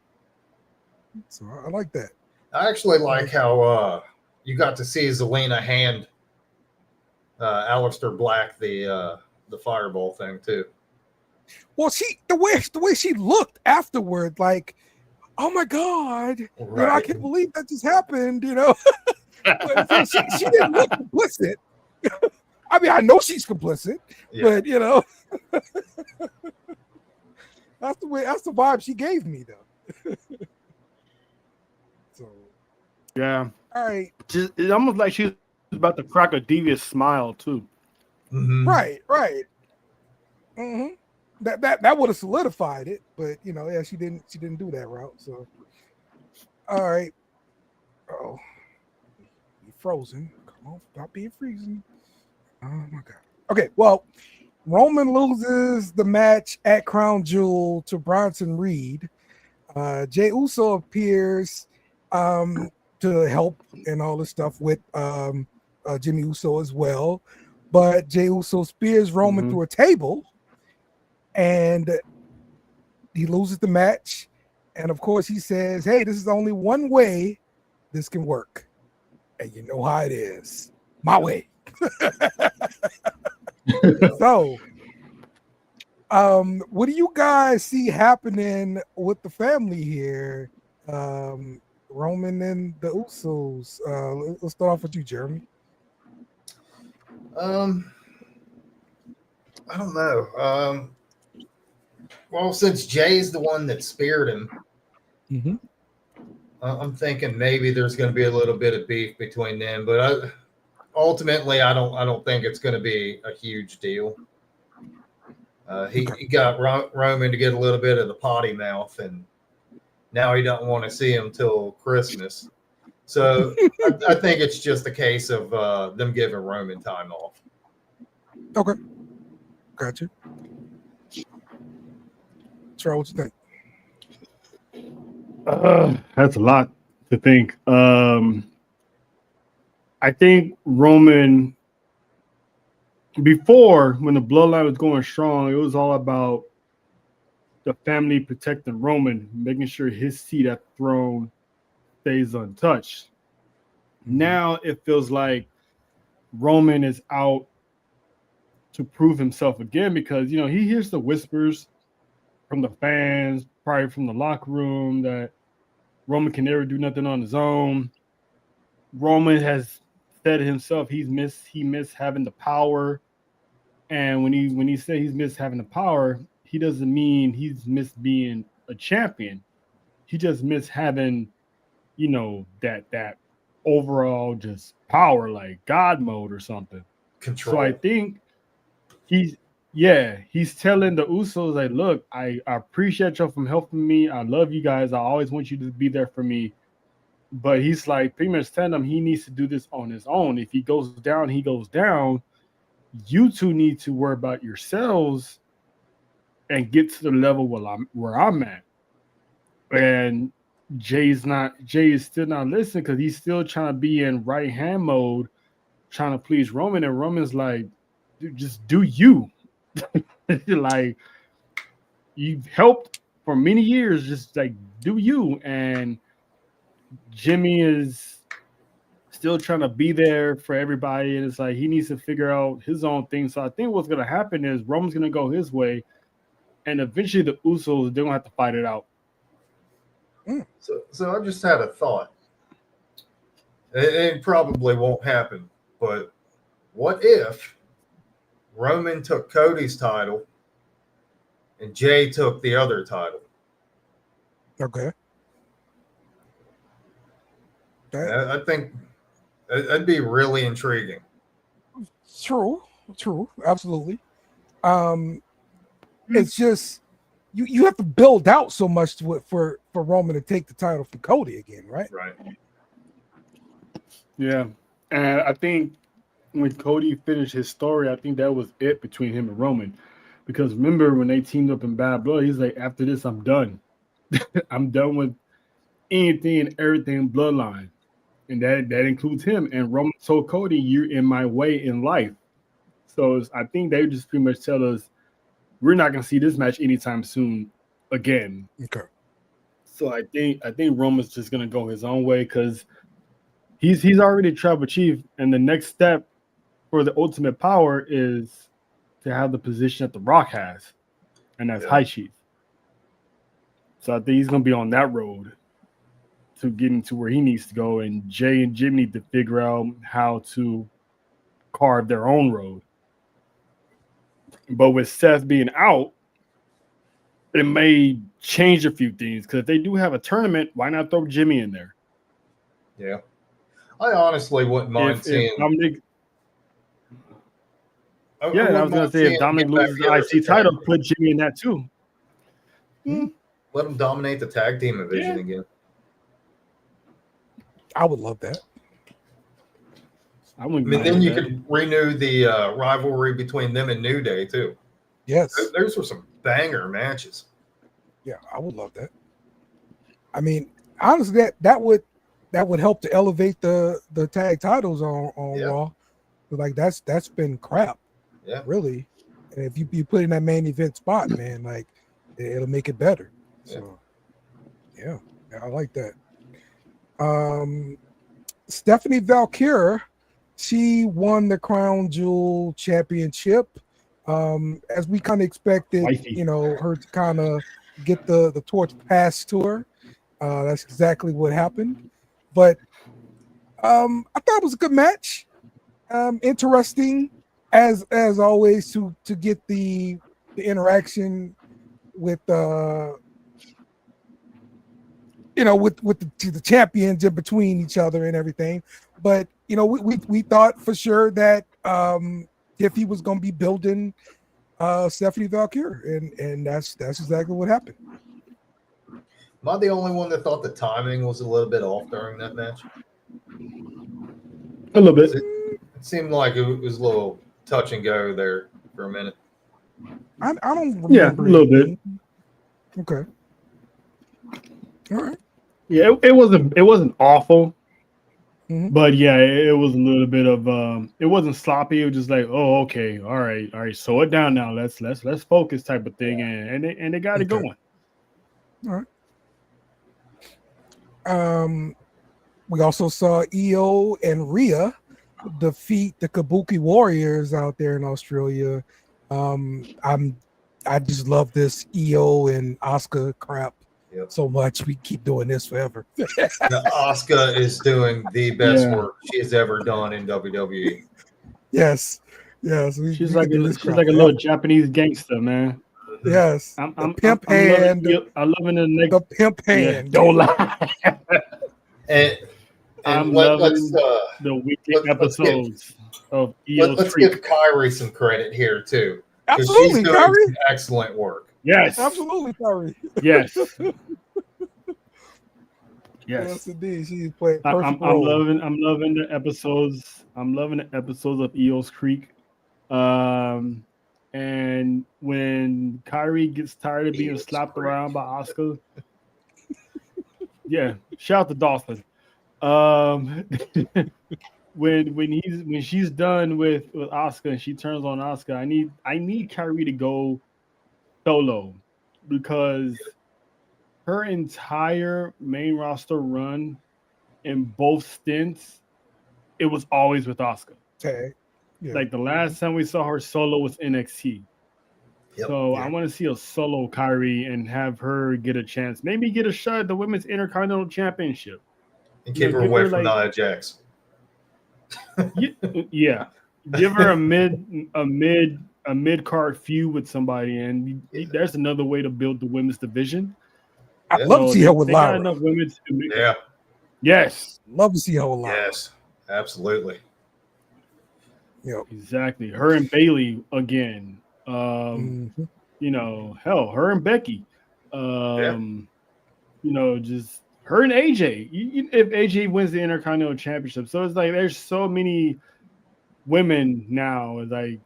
So I like that. I actually like how you got to see Zelina hand Aleister Black the fireball thing too. Well, the way she looked afterward, like, oh my god, Right. I can't believe that just happened. So she didn't look complicit. I mean, I know she's complicit, Yeah. but that's the vibe she gave me though. So Yeah. all right. It's almost like she's about to crack a devious smile too. Mm-hmm. Right. Mm-hmm. That would have solidified it, but yeah, she didn't do that route. So all right. Oh, you frozen. Come on, stop being freezing. Oh my god. Okay, well, Roman loses the match at Crown Jewel to Bronson Reed. Jey Uso appears to help and all this stuff with Jimmy Uso as well. But Jey Uso spears Roman through a table and he loses the match. And of course, he says, hey, this is only one way this can work. And you know how it is. My way. So, what do you guys see happening with the family here? Roman and the Usos. Let's start off with you, Jeremy. I don't know. Well, since Jay's the one that speared him, I'm thinking maybe there's going to be a little bit of beef between them, but ultimately, I don't think it's going to be a huge deal. He got Roman to get a little bit of the potty mouth, and now he doesn't want to see him till Christmas. So I think it's just a case of them giving Roman time off. Okay, gotcha. Try what you think. That's a lot to think. I think Roman, before when the bloodline was going strong, it was all about the family protecting Roman, making sure his seat at the throne stays untouched. Now it feels like Roman is out to prove himself again because he hears the whispers from the fans, probably from the locker room, that Roman can never do nothing on his own. Roman has said himself he missed having the power, and when he said he's missed having the power, he doesn't mean he's missed being a champion. He just missed having that overall just power, like God mode or something. Control. So I think he's telling the Usos, like, look, I appreciate y'all from helping me. I love you guys. I always want you to be there for me. But he's like pretty much telling them he needs to do this on his own. If he goes down, he goes down. You two need to worry about yourselves and get to the level where I'm at. And Jay is still not listening because he's still trying to be in right hand mode, trying to please Roman. And Roman's like, dude, just do you. Like, you've helped for many years, just like do you. And Jimmy is still trying to be there for everybody, and it's like he needs to figure out his own thing. So I think what's going to happen is Roman's going to go his way, and eventually the Usos, they're going to have to fight it out. So I just had a thought. It probably won't happen, but what if Roman took Cody's title and Jay took the other title? Okay. I think that'd be really intriguing. True, absolutely. It's just you have to build out so much to it for Roman to take the title from Cody again, right? Right. Yeah, and I think when Cody finished his story, I think that was it between him and Roman. Because remember when they teamed up in Bad Blood, he's like, after this, I'm done. I'm done with anything and everything Bloodline. And that includes him. And Roman told Cody, you're in my way in life. So I think they just pretty much tell us, we're not going to see this match anytime soon again. Okay. So I think Roman's just going to go his own way because he's already tribal chief. And the next step for the ultimate power is to have the position that The Rock has. And that's High Chief. So I think he's going to be on that road to getting to where he needs to go, and Jay and Jim need to figure out how to carve their own road. But with Seth being out, it may change a few things because if they do have a tournament, why not throw Jimmy in there? Yeah, I honestly wouldn't mind seeing. Dominic, I was going to say if Dominic loses the IC title, put Jimmy in that too. Let him dominate the tag team division again. I would love that. I mean, then you could renew the rivalry between them and New Day too. Yes, those were some banger matches. Yeah, I would love that. I mean, honestly, that would help to elevate the tag titles on Raw. Like that's been crap. Yeah, really. And if you put in that main event spot, man, like it'll make it better. So, yeah, I like that. Stephanie Valkyrie, she won the Crown Jewel Championship. As we kind of expected, her to kind of get the torch passed to her. That's exactly what happened. But I thought it was a good match. Interesting as always to get the interaction with with the champions in between each other and everything. But we thought for sure that Tiffy was going to be building Stephanie Valkyrie, and that's exactly what happened. Am I the only one that thought the timing was a little bit off during that match? A little bit. It seemed like it was a little touch and go there for a minute. I don't remember. Yeah, a little bit. Okay. All right. Yeah, it wasn't awful, but yeah, it was a little bit of it wasn't sloppy. It was just like, oh, okay, all right, slow it down now. Let's focus type of thing, and they got it going. All right. We also saw Io and Rhea defeat the Kabuki Warriors out there in Australia. I just love this EO and Oscar crap so much. We keep doing this forever. Asuka is doing the best work she has ever done in WWE. Yes. She's like a little Japanese gangster, man. Yes. I'm pimp hand. I'm loving the next. The pimp hand. Yeah, don't lie. and I'm loving the weekly episodes of EO's Let's Freak. give Kyrie some credit here too. Absolutely, she's doing Kyrie. Excellent work. Yes. Absolutely, Kyrie. Yes. Yes, indeed. She's playing perfect role. I'm loving the episodes. I'm loving the episodes of EO's Creek. And when Kyrie gets tired of being slapped around by Oscar, yeah, shout out to Dolphin. When she's done with Oscar and she turns on Oscar, I need Kyrie to go solo because her entire main roster run in both stints, it was always with Oscar. Okay. Yeah. Like the last time we saw her solo was NXT. So I want to see a solo Kyrie and have her get a chance. Maybe get a shot at the Women's Intercontinental Championship. And keep her away from Nia Jax. Yeah. Give her a mid card feud with somebody, and there's another way to build the women's division. I'd love to see her with Lara. Enough women to make Yes. Love to see her with Lara. Yes, absolutely. Yep. Exactly. Her and Bailey again. You know, hell, her and Becky. You know, just her and AJ. If AJ wins the Intercontinental Championship, so it's like there's so many women now. Like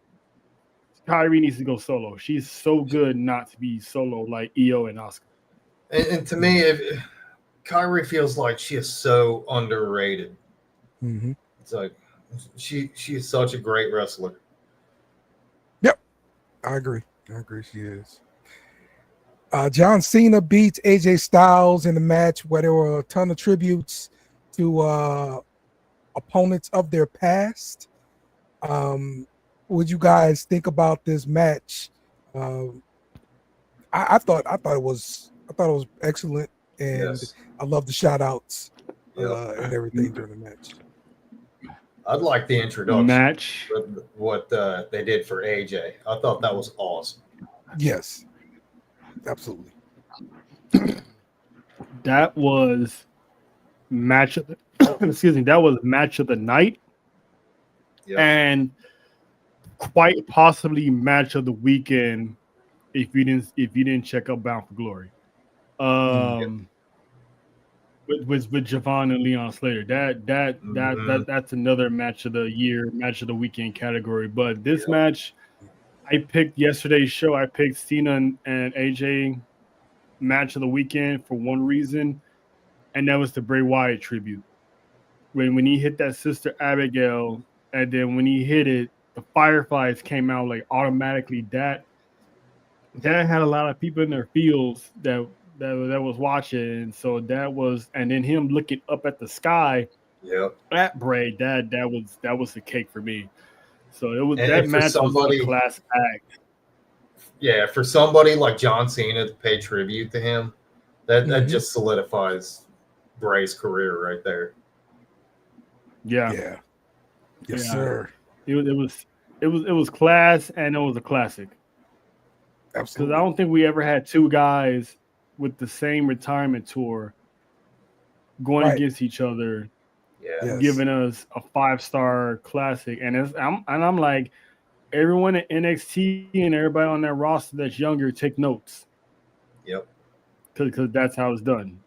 Kyrie needs to go solo. She's so good not to be solo like EO and Oscar. And to me, Kyrie feels like she is so underrated. It's like she is such a great wrestler. Yep, I agree. She is. John Cena beats AJ Styles in the match where there were a ton of tributes to opponents of their past. What you guys think about this match? I thought it was excellent, and I love the shout outs and everything during the match. I'd like the introduction match. What they did for AJ. I thought that was awesome. Yes, absolutely. That was match of the that was match of the night, and quite possibly match of the weekend if you didn't check out Bound for Glory. With Javon and Leon Slater. That's another match of the year, match of the weekend category. But this match, I picked yesterday's show. I picked Cena and AJ match of the weekend for one reason, and that was the Bray Wyatt tribute. When he hit that Sister Abigail, and then when he hit it, the Fireflies came out like automatically. That had a lot of people in their fields that was watching, so that was, and then him looking up at the sky at Bray, that was the cake for me. So it was, and that match was a class act. Yeah, for somebody like John Cena to pay tribute to him, that just solidifies Bray's career right there. Yes, sir. It was class, and it was a classic. Absolutely. Because I don't think we ever had two guys with the same retirement tour going against each other, giving us a 5-star classic. And I'm like, everyone at NXT and everybody on that roster that's younger, take notes. Yep. Because that's how it's done.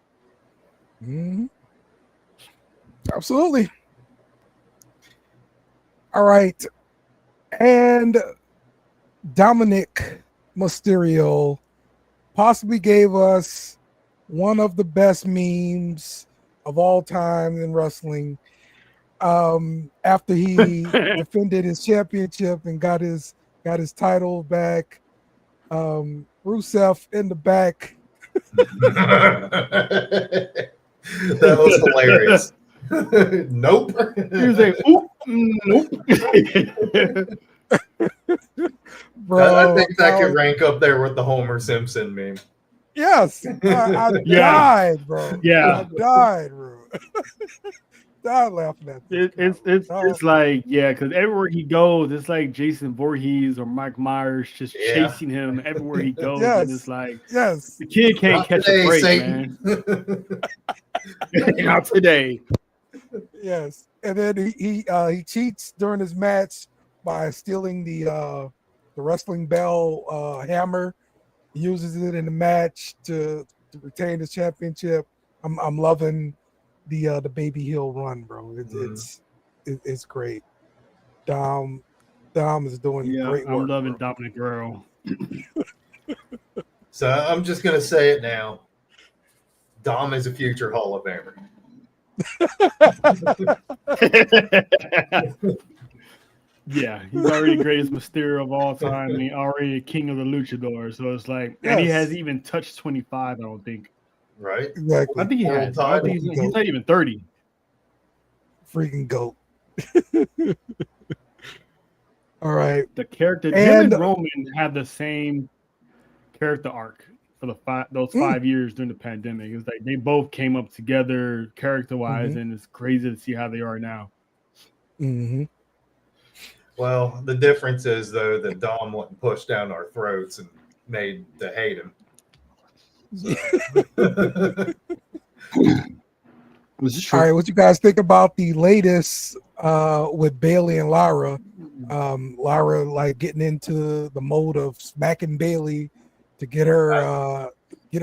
Absolutely. All right. And Dominic Mysterio possibly gave us one of the best memes of all time in wrestling. After he defended his championship and got his title back, Rusev in the back. That was hilarious. Nope. He was like, "Oop, nope." Bro, I think that could rank up there with the Homer Simpson meme. Yes, I Yeah. died, bro. Yeah. I died, bro. Died laughing at this. It's like, yeah, because everywhere he goes, it's like Jason Voorhees or Mike Myers just Yeah. chasing him everywhere he goes, Yes. and it's like Yes. the kid can't Not catch today, a break, Satan. man. Not today. Yes. And then he cheats during his match by stealing the wrestling bell hammer. He uses it in the match to retain his championship. I'm loving the baby heel run, bro. It's great. Dom is doing Yeah, great work. I'm loving bro. Dominic Guerrero. So I'm just gonna say it now. Dom is a future Hall of Famer. Yeah, he's already the greatest Mysterio of all time. And he already king of the luchador. So it's like, and he Yes. hasn't even touched 25. I don't think. Right? Exactly. I think he World has. I don't think he's not even 30. Freaking goat. All right. The character, him And- and Roman had the same character arc for those 5 years during the pandemic. It was like they both came up together character wise, and it's crazy to see how they are now. Mm-hmm. Well, the difference is though that Dom wasn't pushed down our throats and made to hate him. So. This is true. All right, what you guys think about the latest with Bailey and Lyra? Lyra like getting into the mode of smacking Bailey to get her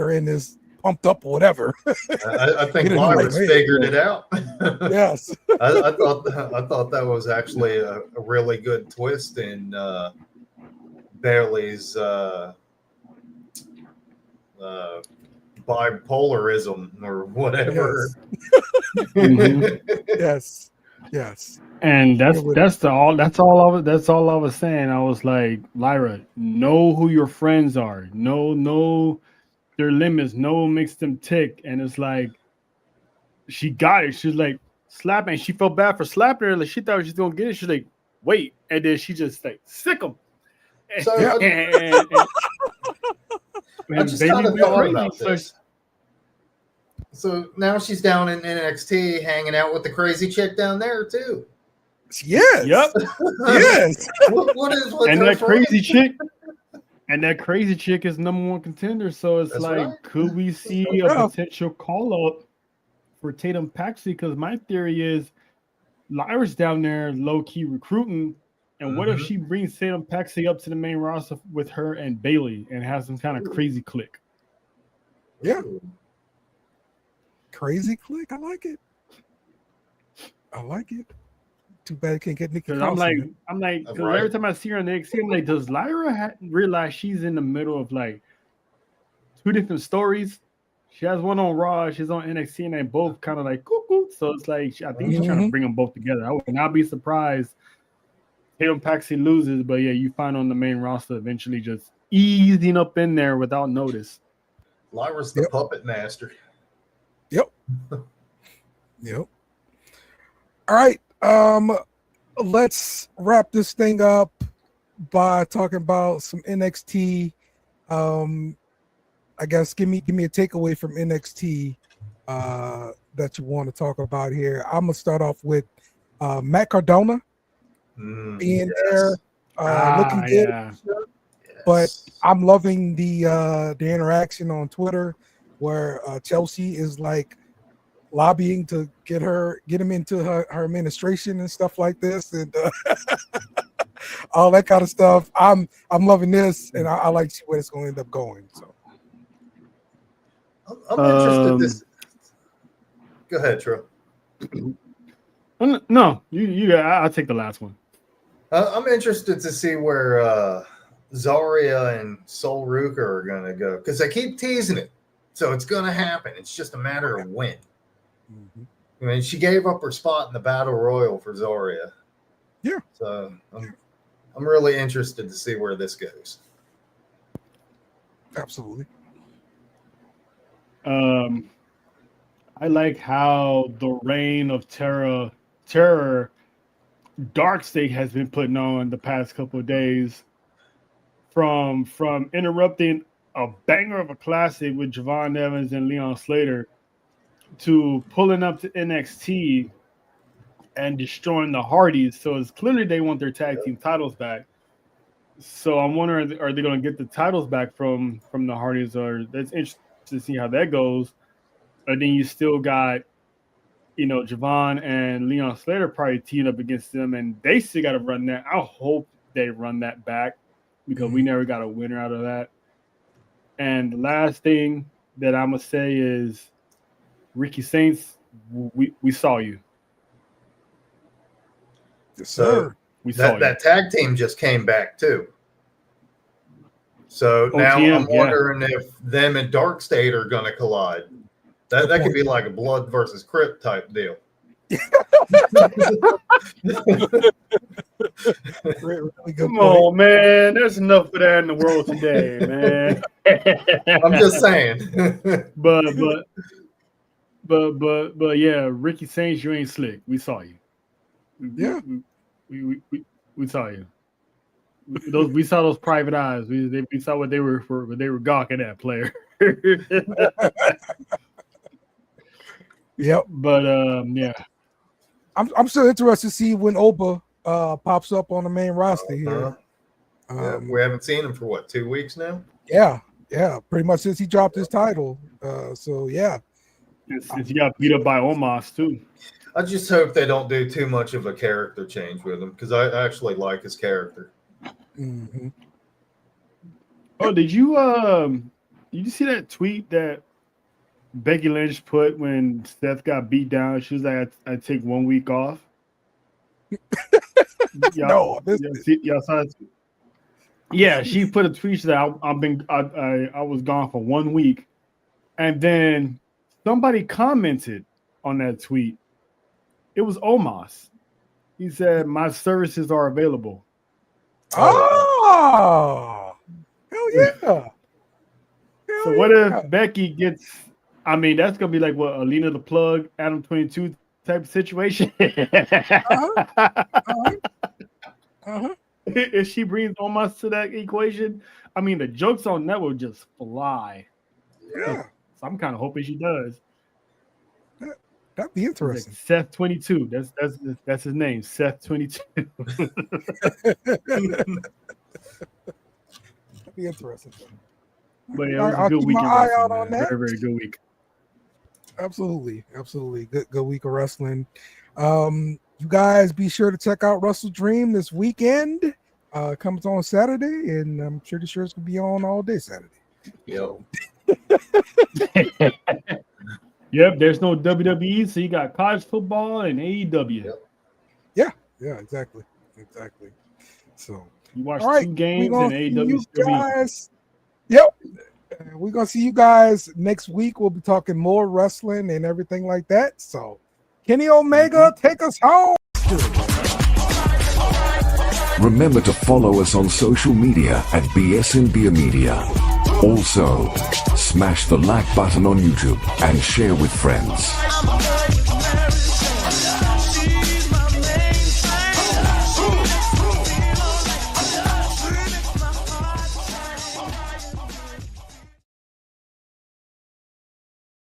in this pumped up or whatever. I think Get it Lyra's right. figured it out. Yes. I thought that was actually a really good twist in Bailey's bipolarism or whatever. Yes. Yes. And that's all I was saying. I was like, Lyra, know who your friends are. Know their limits. Know what makes them tick. And it's like she got it. She's like slapping. She felt bad for slapping her. Like she thought she was gonna get it. She's like, wait, and then she just like sick him. So and I just baby kind of went thought crazy. about this. So now she's down in NXT hanging out with the crazy chick down there too. Yes. Yep. Yes. What is with And her that friend? crazy chick. And that crazy chick is #1 contender. So it's That's like, right. could we see a potential call up for Tatum Paxley? Because my theory is Lyra's down there low key recruiting. And what if she brings Tatum Paxley up to the main roster with her and Bailey and has some kind of crazy click? Yeah. Crazy click. I like it. Too bad I can't get Nikki. Because Cross I'm like, That's because right. every time I see her on NXT, I'm like, does Lyra realize she's in the middle of like 2 different stories? She has one on Raw, she's on NXT, and they both kind of like cuckoo. So it's like I think she's trying to bring them both together. I would not be surprised Tatum Paxley loses, but yeah, you find on the main roster eventually just easing up in there without notice. Lyra's the puppet master. Yep. All right. Let's wrap this thing up by talking about some NXT. I guess give me a takeaway from NXT that you want to talk about here. I'm gonna start off with Matt Cardona being there, looking good. Yeah. But I'm loving the interaction on Twitter where Chelsea is like lobbying to get him into her administration and stuff like this, and all that kind of stuff. I'm loving this, and I like to see where it's going to end up going. So I'm interested. This. Go ahead, Tro. No, you. I'll take the last one. I'm interested to see where Zarya and Sol Ruka are going to go because they keep teasing it, so it's going to happen. It's just a matter of when. I mean, she gave up her spot in the Battle Royal for Zarya. Yeah. So I'm really interested to see where this goes. Absolutely. I like how the reign of terror Dark State has been putting on the past couple of days, from interrupting a banger of a classic with Javon Evans and Leon Slater to pulling up to NXT and destroying the Hardys. So it's clearly they want their tag team titles back. So I'm wondering, are they going to get the titles back from the Hardys? Or that's interesting to see how that goes. And then you still got, Javon and Leon Slater probably teed up against them, and they still got to run that. I hope they run that back because we never got a winner out of that. And the last thing that I'm going to say is, Ricky Saints, we saw you. Yes, So sir. that tag team just came back too. So now I'm wondering if them and Dark State are going to collide. That could be like a Blood versus Crip type deal. Really good Come point. on, man. There's enough of that in the world today, man. I'm just saying. But yeah, Ricky Saints, you ain't slick. We saw you. Yeah. We saw you. We saw those private eyes. We saw what they were gawking at, player. Yep. But yeah. I'm still interested to see when Oba pops up on the main roster here. We haven't seen him for what, 2 weeks now? Yeah, pretty much since he dropped his title. So yeah. Since he got beat up by Omos too. I just hope they don't do too much of a character change with him because I actually like his character. Mm-hmm. Oh, did you see that tweet that Becky Lynch put when Seth got beat down? She was like, "I take 1 week off." No, y'all saw it. Yeah, she put a tweet that I was gone for 1 week, and then somebody commented on that tweet. It was Omos. He said, "My services are available." Oh, hell yeah! So what if Becky gets? I mean, that's gonna be like what, Alina the Plug, Adam 22 type of situation. If she brings Omos to that equation, I mean, the jokes on that will just fly. Yeah, so I'm kind of hoping she does. That'd be interesting. Like Seth 22. That's his name, Seth 22. That'd be interesting. But yeah, it was a I'll good keep week. my eye out on that. Very, very good week. Absolutely. Good week of wrestling. You guys be sure to check out Wrestle Dream this weekend. Comes on Saturday, and I'm pretty sure it's gonna be on all day Saturday. Yo. Yep, there's no WWE, so you got college football and AEW. Yep. Yeah, exactly. So you watch all right, 2 games and AEW still guys. Yep. We're gonna see you guys next week. We'll be talking more wrestling and everything like that. So Kenny Omega, take us home. Remember to follow us on social media at BS Beer Media. Also, smash the like button on YouTube and share with friends.